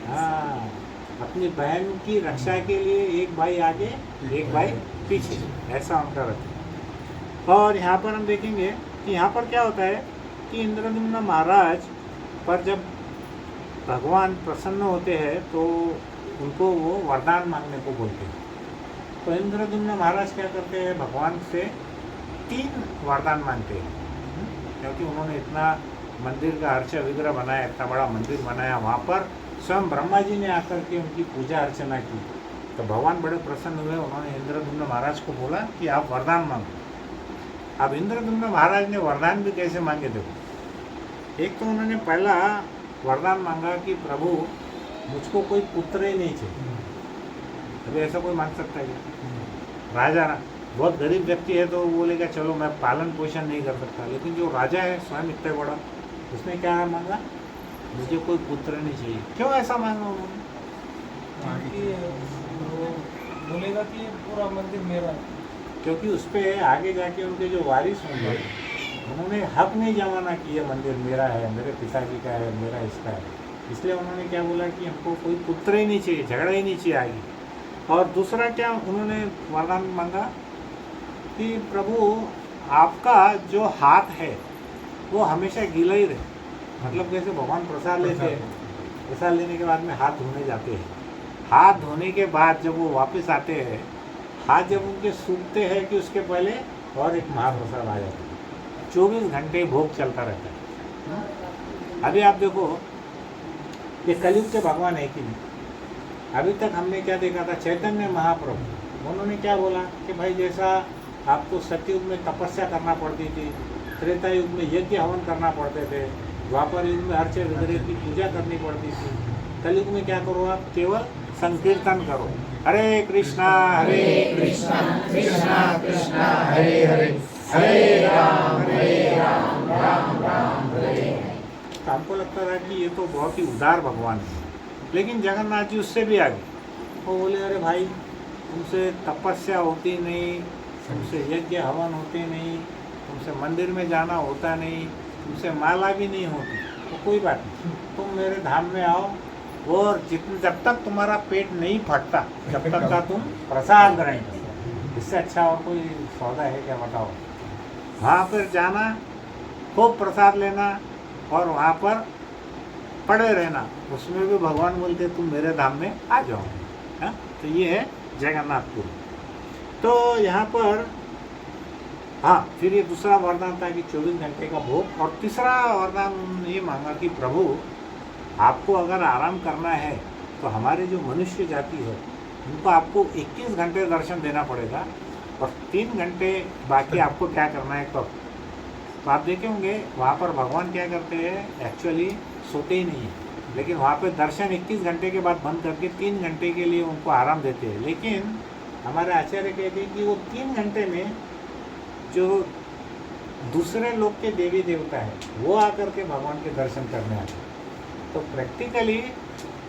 हाँ, अपनी बहन की रक्षा के लिए एक भाई आगे एक भाई पीछे, ऐसा उनका रहता है। और यहाँ पर हम देखेंगे कि यहाँ पर क्या होता है कि इंद्रदुम्न महाराज पर जब भगवान प्रसन्न होते हैं तो उनको वो वरदान मांगने को बोलते हैं। तो इंद्रदुम्न महाराज क्या करते हैं, भगवान से 3 वरदान मांगते हैं, क्योंकि उन्होंने इतना मंदिर का अर्चा विग्रह बनाया, इतना बड़ा मंदिर बनाया, वहाँ पर स्वयं ब्रह्मा जी ने आकर के उनकी पूजा अर्चना की। तो भगवान बड़े प्रसन्न हुए, उन्होंने इंद्रदुम्न महाराज को बोला कि आप वरदान मांगो। अब इंद्रदुम्न महाराज ने वरदान भी कैसे मांगे, देखो। एक तो उन्होंने पहला वरदान मांगा कि प्रभु मुझको कोई पुत्र ही नहीं चाहिए, अभी ऐसा कोई मान सकता है क्या? राजा ना बहुत गरीब व्यक्ति है तो वो बोलेगा चलो मैं पालन पोषण नहीं कर सकता, लेकिन जो राजा है स्वयं इतना बड़ा, उसने क्या मांगा? मुझे कोई पुत्र नहीं चाहिए। क्यों ऐसा मांगा उन्होंने? क्योंकि वो बोलेगा कि ये पूरा मंदिर मेरा है। क्योंकि उस पर आगे जाके उनके जो वारिस होंगे उन्होंने हक नहीं जमाना कि ये मंदिर मेरा है, मेरे पिताजी का है, मेरा इसका है। इसलिए उन्होंने क्या बोला कि हमको कोई पुत्र ही नहीं चाहिए, झगड़ा ही नहीं चाहिए आगे। और दूसरा क्या उन्होंने वरदान मांगा कि प्रभु आपका जो हाथ है वो हमेशा गीला ही रहे। मतलब जैसे भगवान प्रसाद लेते हैं, प्रसाद लेने के बाद में हाथ धोने जाते हैं, हाथ धोने के बाद जब वो वापस आते हैं, हाथ जब उनके सूखते हैं कि उसके पहले और एक महाप्रसाद आ जाता है। 24 घंटे भोग चलता रहता है। अभी आप देखो ये कलयुग के भगवान है कि नहीं? अभी तक हमने क्या देखा था? चैतन्य महाप्रभु उन्होंने क्या बोला कि भाई जैसा आपको सतयुग में तपस्या करना पड़ती थी, त्रेता युग में यज्ञ हवन करना पड़ते थे, द्वापर युग में अर्चे विग्रह की पूजा करनी पड़ती थी, कलयुग में क्या करो आप? केवल संकीर्तन करो, हरे कृष्णा कृष्णा कृष्णा हरे हरे, हरे राम राम राम हरे। तो हमको लगता था कि ये तो बहुत ही उदार भगवान है, लेकिन जगन्नाथ जी उससे भी आगे। वो बोले अरे भाई तुमसे तपस्या होती नहीं, तुमसे यज्ञ हवन होते नहीं, तुमसे मंदिर में जाना होता नहीं, तुमसे माला भी नहीं होती, तो कोई बात नहीं, तुम मेरे धाम में आओ और जब तक तुम्हारा पेट नहीं फटता जब तक का तुम प्रसाद ग्रहण करो। इससे अच्छा और कोई सौदा है क्या? बताओ। वहाँ पर जाना, खूब प्रसाद लेना और वहाँ पर पड़े रहना, उसमें भी भगवान बोलते तुम मेरे धाम में आ जाओ। हाँ, तो ये है जगन्नाथपुर। तो यहाँ पर हाँ, फिर ये दूसरा वरदान था कि 24 घंटे का भोग। और तीसरा वरदान ये मांगा कि प्रभु आपको अगर आराम करना है तो हमारे जो मनुष्य जाति है उनको आपको 21 घंटे दर्शन देना पड़ेगा और 3 घंटे बाकी आपको क्या करना है कब। तो आप देखे होंगे वहाँ पर भगवान क्या करते हैं, एक्चुअली सोते ही नहीं है, लेकिन वहाँ पे दर्शन 21 घंटे के बाद बंद करके 3 घंटे के लिए उनको आराम देते हैं। लेकिन हमारे आचार्य कहते हैं कि वो 3 घंटे में जो दूसरे लोग के देवी देवता है वो आकर के भगवान के दर्शन करने आते हैं। तो प्रैक्टिकली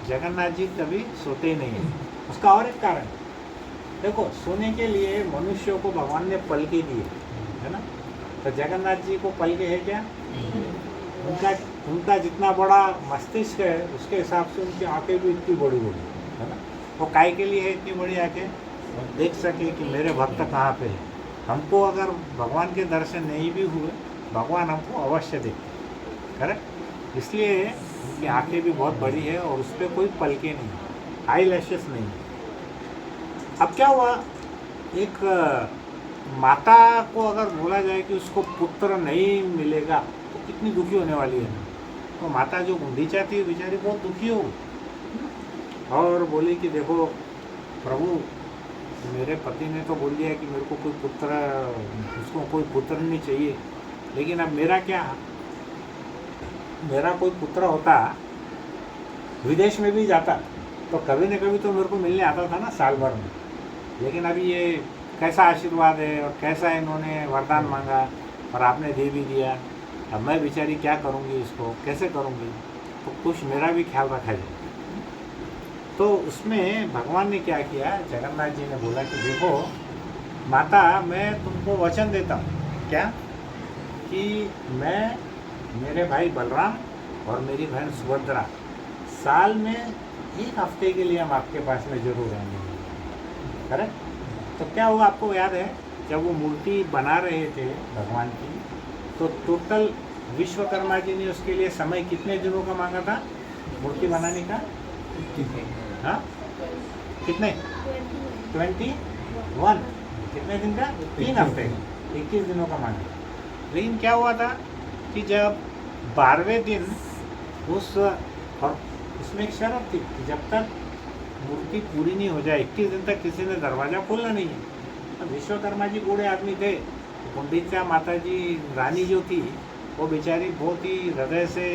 जगन्नाथ जी कभी सोते ही नहीं हैं। उसका और एक कारण देखो, सोने के लिए मनुष्यों को भगवान ने पलके दिए है ना, तो जगन्नाथ जी को पलके है क्या? उनका जितना बड़ा मस्तिष्क है उसके हिसाब से उनकी आंखें भी इतनी बड़ी बड़ी है ना। वो काय के लिए है इतनी बड़ी आंखें? देख सके कि मेरे भक्त कहाँ पे है। हमको अगर भगवान के दर्शन नहीं भी हुए, भगवान हमको अवश्य देखते, करेक्ट। इसलिए उनकी आंखें भी बहुत बड़ी है और उस पर कोई पलके नहीं, आई लैशेस नहीं। अब क्या हुआ, एक माता को अगर बोला जाए कि उसको पुत्र नहीं मिलेगा तो कितनी दुखी होने वाली है। तो माता जो गुंडीचा थी बेचारी बहुत दुखी हो और बोली कि देखो प्रभु, मेरे पति ने तो बोल दिया कि मेरे को कोई पुत्र, उसको कोई पुत्र नहीं चाहिए, लेकिन अब मेरा क्या? मेरा कोई पुत्र होता, विदेश में भी जाता तो कभी न कभी तो मेरे को मिलने आता था ना साल भर में। लेकिन अभी ये कैसा आशीर्वाद है और कैसा इन्होंने वरदान मांगा और आपने दे भी दिया, अब मैं बेचारी क्या करूँगी, इसको कैसे करूँगी? तो कुछ मेरा भी ख्याल रखा जाए। तो उसमें भगवान ने क्या किया, जगन्नाथ जी ने बोला कि देखो माता, मैं तुमको वचन देता हूँ क्या, कि मैं, मेरे भाई बलराम और मेरी बहन सुभद्रा साल में 1 हफ्ते के लिए हम आपके पास में जरूर आएंगे, करेक्ट। तो क्या हुआ आपको याद है, जब वो मूर्ति बना रहे थे भगवान की, तो टोटल विश्वकर्मा जी ने उसके लिए समय कितने दिनों का मांगा था मूर्ति बनाने का? हाँ, कितने? 21। कितने दिन का? 3 हफ्ते, 21 दिनों का मांगा। लेकिन क्या हुआ था कि जब 12वें दिन और उसमें एक शर्त थी कि जब तक मूर्ति पूरी नहीं हो जाए 21 दिन तक किसी ने दरवाज़ा खोलना नहीं है। तो विश्वकर्मा जी बूढ़े आदमी थे, गुंडीचा माता जी रानी जो थी वो बेचारी बहुत ही हृदय से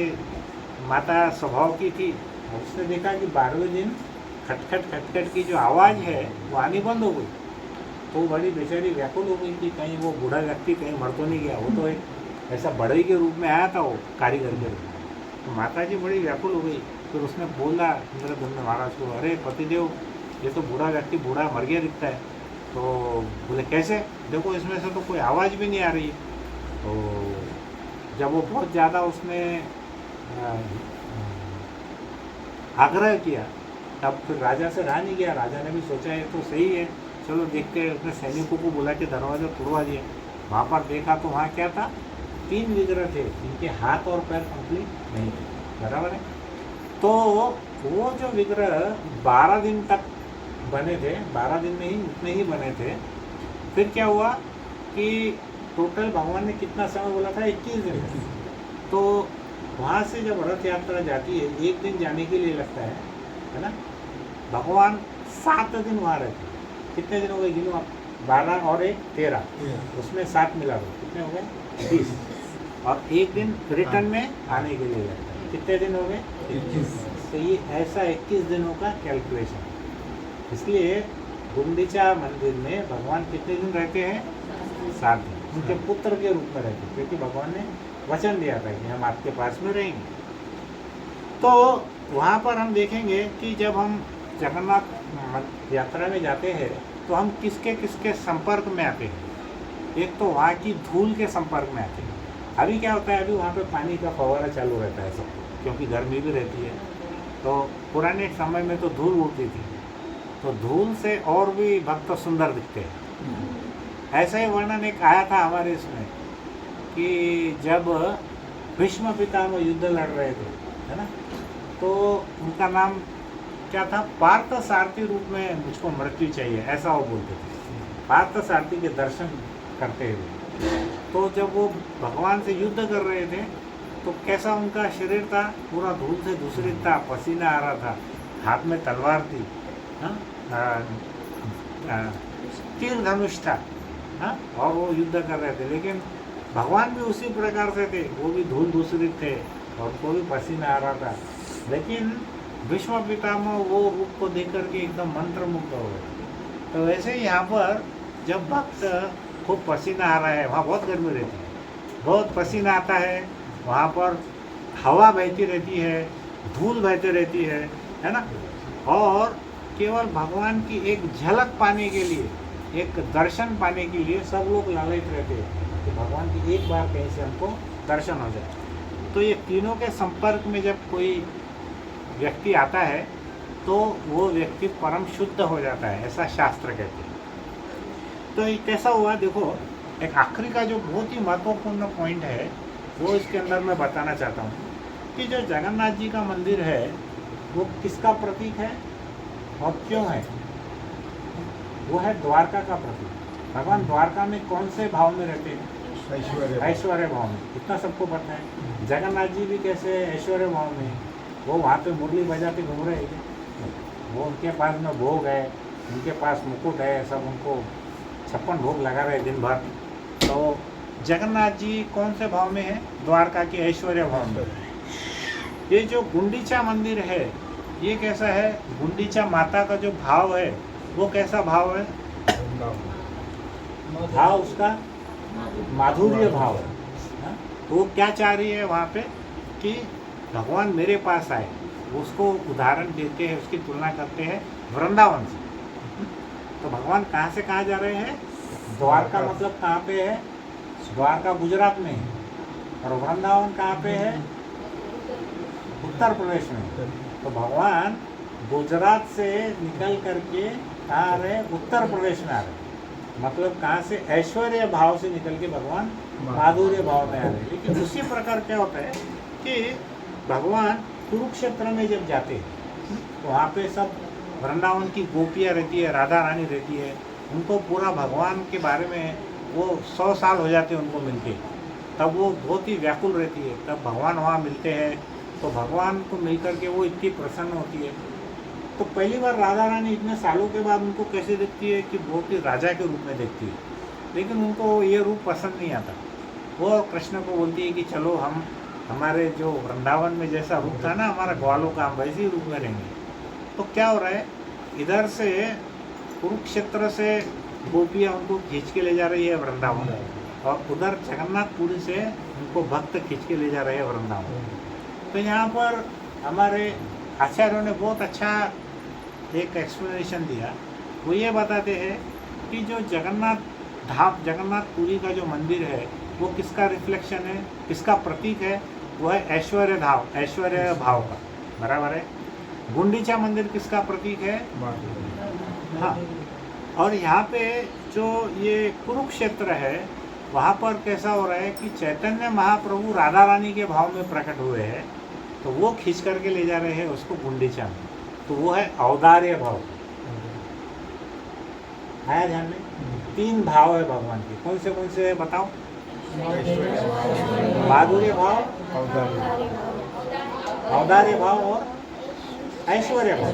माता स्वभाव की थी। और उसने देखा कि 12वें दिन खटखट खटखट की जो आवाज़ है वो आनी बंद हो गई। तो वो बड़ी बेचारी व्याकुल हो गई कि कहीं वो बूढ़ा व्यक्ति कहीं मर तो नहीं गया। वो तो एक ऐसा बढ़ई के रूप में आया था, वो कारीगर के रूप में। तो माता जी बड़ी व्याकुल हो गई। फिर उसने बोला इंद्रधनुष महाराज को, अरे पतिदेव, ये तो बूढ़ा व्यक्ति बूढ़ा मर गया दिखता है। तो बोले कैसे? देखो इसमें से तो कोई आवाज़ भी नहीं आ रही है। तो जब वो बहुत ज़्यादा उसने आग्रह किया, तब फिर राजा से रहा नहीं गया। राजा ने भी सोचा ये तो सही है, चलो देखते हैं। उसने सैनिकों को बुला के दरवाजा तोड़वा दिया। वहाँ पर देखा तो वहाँ क्या था, 3 विग्रह थे जिनके हाथ और पैर कंप्लीट नहीं थे, बराबर है। तो वो जो विग्रह 12 दिन तक बने थे, 12 दिन में ही उतने ही बने थे। फिर क्या हुआ कि टोटल भगवान ने कितना समय बोला था, 21 दिन। तो वहाँ से जब रथ यात्रा जाती है, 1 दिन जाने के लिए लगता है ना। भगवान 7 दिन वहाँ रहते। कितने दिन हो गए गिनो आप? 12 और 1 13, उसमें 7 मिला दो, कितने हो गए? 20। और 1 दिन रिटर्न में आने के लिए लगता है। कितने दिन हो गए? 21। तो ये ऐसा 21 दिनों का कैलकुलेशन। इसलिए गुंडीचा मंदिर में भगवान कितने दिन रहते हैं? 7 दिन। उनके पुत्र के रूप में रहते हैं, क्योंकि भगवान ने वचन दिया था कि हम आपके पास में रहेंगे। तो वहाँ पर हम देखेंगे कि जब हम जगन्नाथ यात्रा में जाते हैं तो हम किसके किसके संपर्क में आते हैं। एक तो वहाँ की धूल के संपर्क में आते हैं। अभी क्या होता है, अभी वहाँ पे पानी का फव्वारा चालू रहता है सबको, क्योंकि गर्मी भी रहती है। तो पुराने समय में तो धूल उड़ती थी, तो धूल से और भी भक्त सुंदर दिखते हैं। ऐसा ही वर्णन एक आया था हमारे इसमें कि जब भीष्म पितामह युद्ध लड़ रहे थे, है ना, तो उनका नाम क्या था, पार्थ सारथी रूप में मुझको मृत्यु चाहिए, ऐसा वो बोलते थे। पार्थ सारथी के दर्शन करते हुए, तो जब वो भगवान से युद्ध कर रहे थे तो कैसा उनका शरीर था, पूरा धूल से दूषित था, पसीना आ रहा था, हाथ में तलवार थी, तीर धनुष था, और वो युद्ध कर रहे थे। लेकिन भगवान भी उसी प्रकार से थे, वो भी धूल दूषित थे और उनको भी पसीना आ रहा था। लेकिन भीष्म पितामह वो रूप को देख करके एकदम मंत्रमुग्ध हो गए। तो वैसे ही यहाँ पर जब भक्त खूब पसीना आ रहा है, वहाँ बहुत गर्मी रहती है, बहुत पसीना आता है, वहाँ पर हवा बहती रहती है, धूल बहती रहती है ना। और केवल भगवान की एक झलक पाने के लिए, एक दर्शन पाने के लिए सब लोग लालयित रहते हैं कि भगवान की एक बार कहीं से हमको दर्शन हो जाए। तो ये तीनों के संपर्क में जब कोई व्यक्ति आता है तो वो व्यक्ति परम शुद्ध हो जाता है, ऐसा शास्त्र कहते हैं। तो ये कैसा हुआ, देखो एक आखिरी का जो बहुत ही महत्वपूर्ण पॉइंट है वो इसके अंदर मैं बताना चाहता हूँ कि जो जगन्नाथ जी का मंदिर है वो किसका प्रतीक है और क्यों है। वो है द्वारका का प्रतीक। भगवान द्वारका में कौन से भाव में रहते हैं? ऐश्वर्य भाव में। इतना सबको पता है। जगन्नाथ जी भी कैसे ऐश्वर्य भाव में, वो वहाँ पे मुरली बजाते घूम रहे हैं, वो उनके पास में भोग है, उनके पास मुकुट है, सब उनको 56 भोग लगा रहे दिन भर। तो जगन्नाथ जी कौन से भाव में है? द्वारका के ऐश्वर्य भाव में। ये जो गुंडीचा मंदिर है ये कैसा है? गुंडीचा माता का जो भाव है वो कैसा भाव है? भाव उसका माधुर्य भाव है। तो वो क्या चाह रही है वहाँ पे कि भगवान मेरे पास आए। उसको उदाहरण देते हैं, उसकी तुलना करते हैं वृंदावन से। तो भगवान कहाँ से कहाँ जा रहे हैं? द्वारका मतलब कहाँ पे है? द्वारका गुजरात में है, और वृंदावन कहाँ पे है? उत्तर प्रदेश में। तो भगवान गुजरात से निकल करके कहाँ आ रहे हैं? उत्तर प्रदेश में आ रहे हैं। मतलब कहाँ से? ऐश्वर्य भाव से निकल के भगवान माधुर्य भाव में आ रहे हैं। लेकिन उसी प्रकार क्या होता है कि भगवान कुरुक्षेत्र में जब जाते हैं तो वहाँ पे सब वृंदावन की गोपियाँ रहती है, राधा रानी रहती है, उनको पूरा भगवान के बारे में वो 100 साल हो जाते हैं उनको मिलके। तब वो बहुत ही व्याकुल रहती है। तब भगवान वहाँ मिलते हैं तो भगवान को मिल करके वो इतनी प्रसन्न होती है। तो पहली बार राधा रानी इतने सालों के बाद उनको कैसे देखती है कि बहुत ही राजा के रूप में देखती है। लेकिन उनको ये रूप पसंद नहीं आता। वो कृष्ण को बोलती है कि चलो हम हमारे जो वृंदावन में जैसा रूप था ना हमारा ग्वालों का, हम वैसे ही रूप में रहेंगे। तो क्या हो रहा है, इधर से कुरुक्षेत्र से गोपियाँ उनको खींच के ले जा रही है वृंदावन, और उधर जगन्नाथपुरी से उनको भक्त खींच के ले जा रहे हैं वृंदावन। तो यहाँ पर हमारे आचार्यों ने बहुत अच्छा एक एक्सप्लेनेशन दिया। वो ये बताते हैं कि जो जगन्नाथपुरी का जो मंदिर है वो किसका रिफ्लेक्शन है, किसका प्रतीक है, वो है ऐश्वर्य भाव का, बराबर है। गुंडीचा मंदिर किसका प्रतीक है, हाँ। और यहाँ पे जो ये कुरुक्षेत्र है वहाँ पर कैसा हो रहा है कि चैतन्य महाप्रभु राधा रानी के भाव में प्रकट हुए हैं, तो वो खींच करके ले जा रहे हैं उसको गुंडीचा में, तो वो है औदार्य भाव। आया ध्यान में? 3 भाव है भगवान के, कौन से है बताओ? माधुर्य भाव, औदार्य भाव और ऐश्वर्य भाव।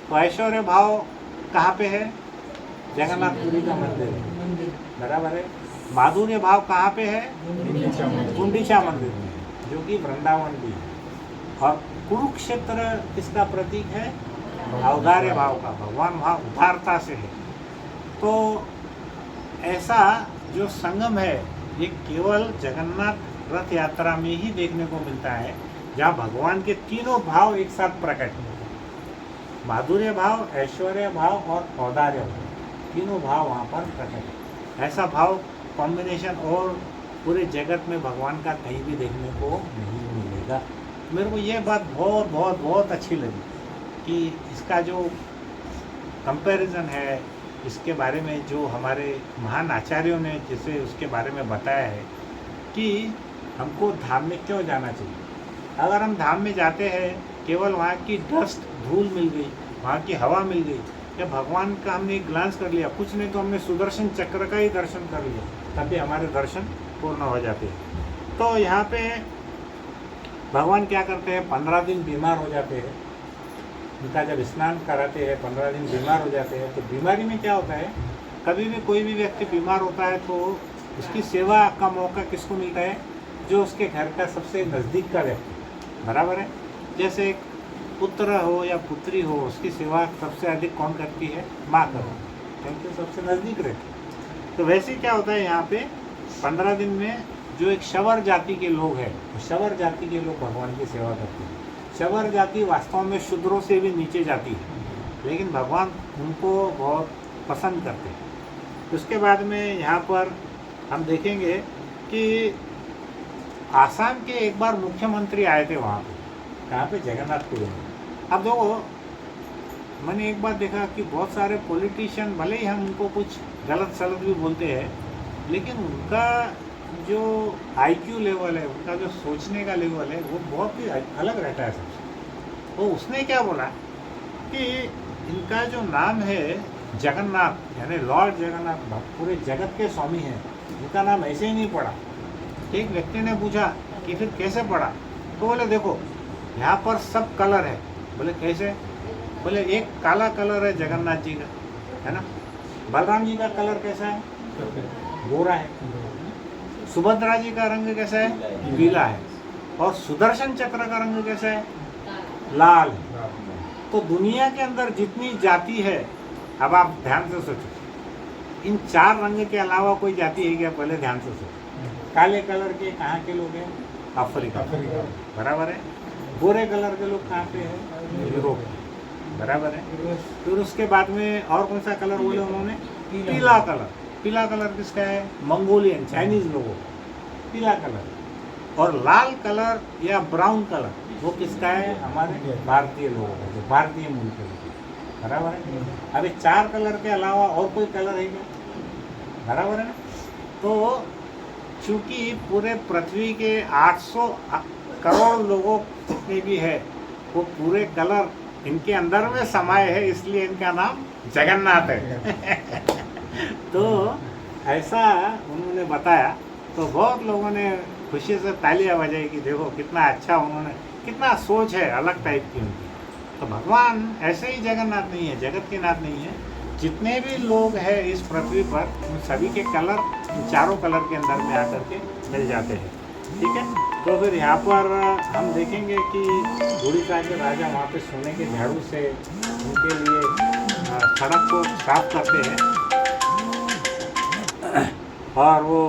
तो ऐश्वर्य भाव कहाँ पे है? जगन्नाथपुरी का मंदिर है, बराबर है। माधुर्य भाव कहाँ पे है? गुंडीचा मंदिर में, जो कि वृंदावन भी है। और कुरुक्षेत्र किसका प्रतीक है? औदार्य भाव का, भगवान वहाँ उदारता से है। तो ऐसा जो संगम है ये केवल जगन्नाथ रथ यात्रा में ही देखने को मिलता है, जहाँ भगवान के तीनों भाव एक साथ प्रकट हैं। माधुर्य भाव, ऐश्वर्य भाव और औदार्य भाव, तीनों भाव वहाँ पर प्रकट है। ऐसा भाव कॉम्बिनेशन और पूरे जगत में भगवान का कहीं भी देखने को नहीं मिलेगा। मेरे को ये बात बहुत बहुत बहुत अच्छी लगी कि इसका जो कंपैरिजन है, इसके बारे में जो हमारे महान आचार्यों ने जिसे उसके बारे में बताया है कि हमको धाम में क्यों जाना चाहिए। अगर हम धाम में जाते हैं केवल वहाँ की डस्ट धूल मिल गई, वहाँ की हवा मिल गई, या भगवान का हमने एक ग्लांस कर लिया, कुछ नहीं तो हमने सुदर्शन चक्र का ही दर्शन कर लिया, तभी हमारे दर्शन पूर्ण हो जाते हैं। तो यहाँ पे भगवान क्या करते हैं, 15 दिन बीमार हो जाते हैं, उनका जब स्नान कराते हैं 15 दिन बीमार हो जाते हैं। तो बीमारी में क्या होता है, कभी भी कोई भी व्यक्ति बीमार होता है तो उसकी सेवा का मौका किसको मिलता है? जो उसके घर का सबसे नज़दीक का व्यक्ति, बराबर है। जैसे एक पुत्र हो या पुत्री हो, उसकी सेवा सबसे अधिक कौन करती है? माँ करती, क्योंकि सबसे नज़दीक रहती। तो वैसे क्या होता है, यहाँ पे 15 दिन में जो एक शवर जाति के लोग हैं, शवर जाति के लोग भगवान की सेवा करते हैं। शवर जाति वास्तव में शूद्रों से भी नीचे जाती है, लेकिन भगवान उनको बहुत पसंद करते हैं। उसके बाद में यहाँ पर हम देखेंगे कि आसाम के एक बार मुख्यमंत्री आए थे वहाँ पे, कहाँ पे? जगन्नाथपुरी में। अब देखो, मैंने एक बार देखा कि बहुत सारे पॉलिटिशियन, भले ही हम उनको कुछ गलत सलत भी बोलते हैं, लेकिन उनका जो IQ लेवल है, उनका जो सोचने का लेवल है, वो बहुत ही अलग रहता है सबसे। तो उसने क्या बोला कि इनका जो नाम है जगन्नाथ, यानी लॉर्ड जगन्नाथ, पूरे जगत के स्वामी हैं, इनका नाम ऐसे ही नहीं पड़ा। एक व्यक्ति ने पूछा कि फिर कैसे पड़ा? तो बोले देखो यहाँ पर सब कलर है। बोले कैसे? बोले एक काला कलर है जगन्नाथ जी का, है ना। बलराम जी का कलर कैसा है? गोरा है। सुभद्रा जी का रंग कैसा है? पीला है। और सुदर्शन चक्र का रंग कैसा है? लाल है। तो दुनिया के अंदर जितनी जाति है, अब आप ध्यान से सोचो, इन 4 रंग के अलावा कोई जाति है क्या? पहले ध्यान से सोचो। काले कलर के कहाँ के लोग हैं? अफ्रीका, बराबर है। गोरे कलर के लोग कहाँ पे हैं? यूरोप, बराबर है। फिर उसके बाद में और कौन सा कलर बोले उन्होंने? पीला कलर। पीला कलर किसका है? मंगोलियन, चाइनीज लोगों का पीला कलर। और लाल कलर या ब्राउन कलर वो किसका है? हमारे भारतीय लोगों का, जो भारतीय मूल के लोग, बराबर है। अभी 4 कलर के अलावा और कोई कलर है क्या? बराबर है ना। तो चूँकि पूरे पृथ्वी के 800 करोड़ लोगों जितने भी है, वो पूरे कलर इनके अंदर में समाये है, इसलिए इनका नाम जगन्नाथ है। तो ऐसा उन्होंने बताया, तो बहुत लोगों ने खुशी से तालियां बजाई कि देखो कितना अच्छा उन्होंने, कितना सोच है अलग टाइप की उनकी। तो भगवान ऐसे ही जगन्नाथ नहीं है, जगत के नाथ नहीं है। जितने भी लोग हैं इस पृथ्वी पर, उन सभी के कलर इन 4 कलर के अंदर में आकर के मिल जाते हैं। ठीक है। तो फिर यहाँ पर हम देखेंगे कि उड़ीसा के राजा वहाँ पे सोने के झाड़ू से उनके लिए सड़क को साफ करते हैं और वो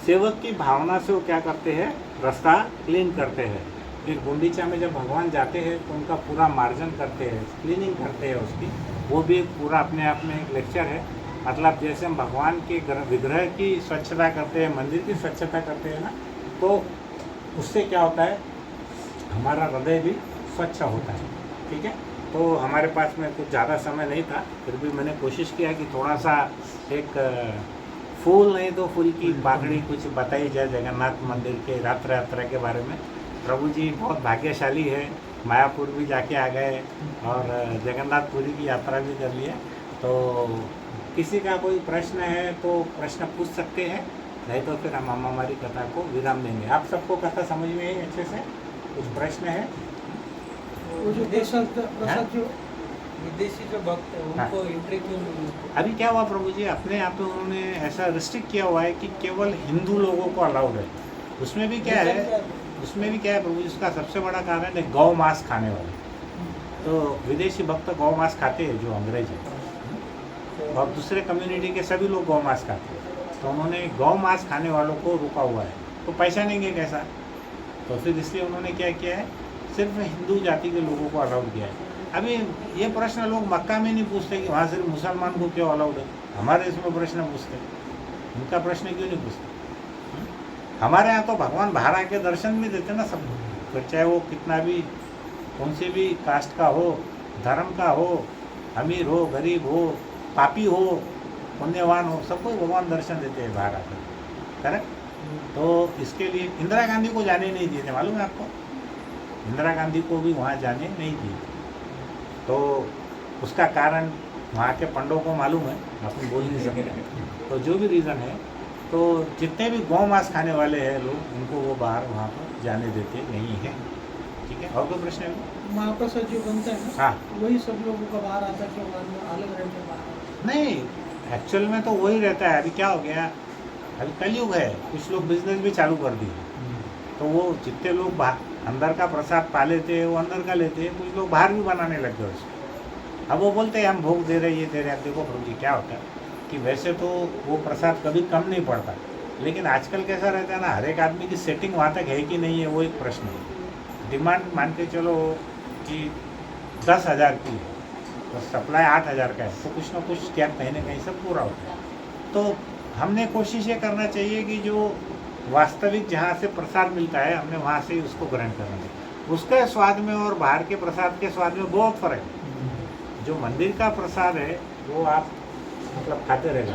सेवक की भावना से वो क्या करते हैं, रास्ता क्लीन करते हैं। फिर गुंडीचा में जब भगवान जाते हैं तो उनका पूरा मार्जन करते हैं, क्लीनिंग करते हैं उसकी। वो भी एक पूरा अपने आप में एक लेक्चर है। मतलब जैसे हम भगवान के विग्रह की स्वच्छता करते हैं, मंदिर की स्वच्छता करते हैं ना, तो उससे क्या होता है, हमारा हृदय भी स्वच्छ होता है। ठीक है। तो हमारे पास में कुछ ज़्यादा समय नहीं था, फिर भी मैंने कोशिश किया कि थोड़ा सा एक फूल नहीं तो फूल की पाकड़ी कुछ बताई जाए जगन्नाथ मंदिर के रात्र यात्रा के बारे में। प्रभु जी बहुत भाग्यशाली है, मायापुर भी जाके आ गए और जगन्नाथपुरी की यात्रा भी कर लिया। तो किसी का कोई प्रश्न है तो प्रश्न पूछ सकते हैं, नहीं तो फिर हम हमारी कथा को विराम देंगे। आप सबको कथा समझ में आई अच्छे से? कुछ प्रश्न है? वो जो प्रसाद जो विदेशी जो भक्त है उनको एंट्री क्यों नहीं मिलती? अभी क्या हुआ प्रभु जी, अपने यहाँ पे उन्होंने ऐसा रिस्ट्रिक्ट किया हुआ है कि केवल हिंदू लोगों को अलाउड है। उसमें भी क्या है, उसमें भी क्या है प्रभु जी, उसका सबसे बड़ा कारण है गौ मांस खाने वाले। तो विदेशी भक्त गौ मांस खाते हैं जो अंग्रेज है, और दूसरे कम्युनिटी के सभी लोग गौ मांस खाते हैं। तो उन्होंने गौ मांस खाने वालों को रुका हुआ है, तो पहचानेंगे कैसा? तो फिर इसलिए उन्होंने क्या किया है, सिर्फ हिंदू जाति के लोगों को अलाउड किया है। अभी ये प्रश्न लोग मक्का में नहीं पूछते कि वहाँ सिर्फ मुसलमान को क्यों अलाउड है, हमारे इसमें प्रश्न पूछते, उनका प्रश्न क्यों नहीं पूछते? हमारे यहाँ तो भगवान बाहर आके दर्शन भी देते ना सब, फिर चाहे वो कितना भी कौन से भी कास्ट का हो, धर्म का हो, अमीर हो, गरीब हो, पापी हो, पुण्यवान हो, सबको भगवान दर्शन देते हैं बाहर आकर। करेक्ट। तो इसके लिए इंदिरा गांधी को जाने नहीं दिए थे, मालूम है आपको? इंदिरा गांधी को भी वहाँ जाने नहीं दिए। तो उसका कारण वहाँ के पंडों को मालूम है, अपन बोल नहीं सकते। तो जो भी रीज़न है, तो जितने भी गौ मांस खाने वाले हैं लोग, उनको वो बाहर वहाँ पर जाने देते नहीं है। ठीक है। और कोई प्रश्न है? महाप्रसाद जो बनता है ना, हाँ, वही सब लोगों का बाहर आता है, क्यों अलग रहते हैं बाहर? नहीं, एक्चुअल में तो वही रहता है। अभी क्या हो गया, अभी कलयुग है, कुछ लोग बिजनेस भी चालू कर दिए। तो वो जितने लोग अंदर का प्रसाद पा लेते हैं वो अंदर का लेते हैं, कुछ लोग बाहर भी बनाने लग गए उसको। अब वो बोलते हैं हम भोग दे रहे, ये दे रहे हैं। अब देखो प्रभु जी क्या होता है कि वैसे तो वो प्रसाद कभी कम नहीं पड़ता, लेकिन आजकल कैसा रहता है ना, हर एक आदमी की सेटिंग वहाँ तक है कि नहीं है, वो एक प्रश्न है। डिमांड मान के चलो कि 10,000 की है, तो सप्लाई 8,000 का है, तो कुछ ना कुछ क्या कहीं ना कहीं सब पूरा होता है। तो हमने कोशिश ये करना चाहिए कि जो वास्तविक जहाँ से प्रसाद मिलता है, हमने वहाँ से ही उसको ग्रहण करना चाहिए। उसके स्वाद में और बाहर के प्रसाद के स्वाद में बहुत फ़र्क है। जो मंदिर का प्रसाद है वो आप मतलब खाते रहेगा।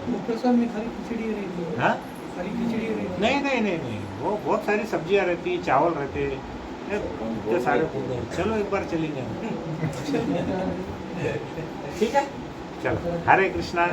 वो प्रसाद में खाली खिचड़ी रहती है। हाँ, खाली खिचड़ी रहती है। नहीं नहीं नहीं नहीं, वो बहुत सारी सब्जियाँ रहती, चावल रहते, इतने सारे फूल। चलो एक बार चलेंगे। ठीक है, चलो। हरे कृष्णा।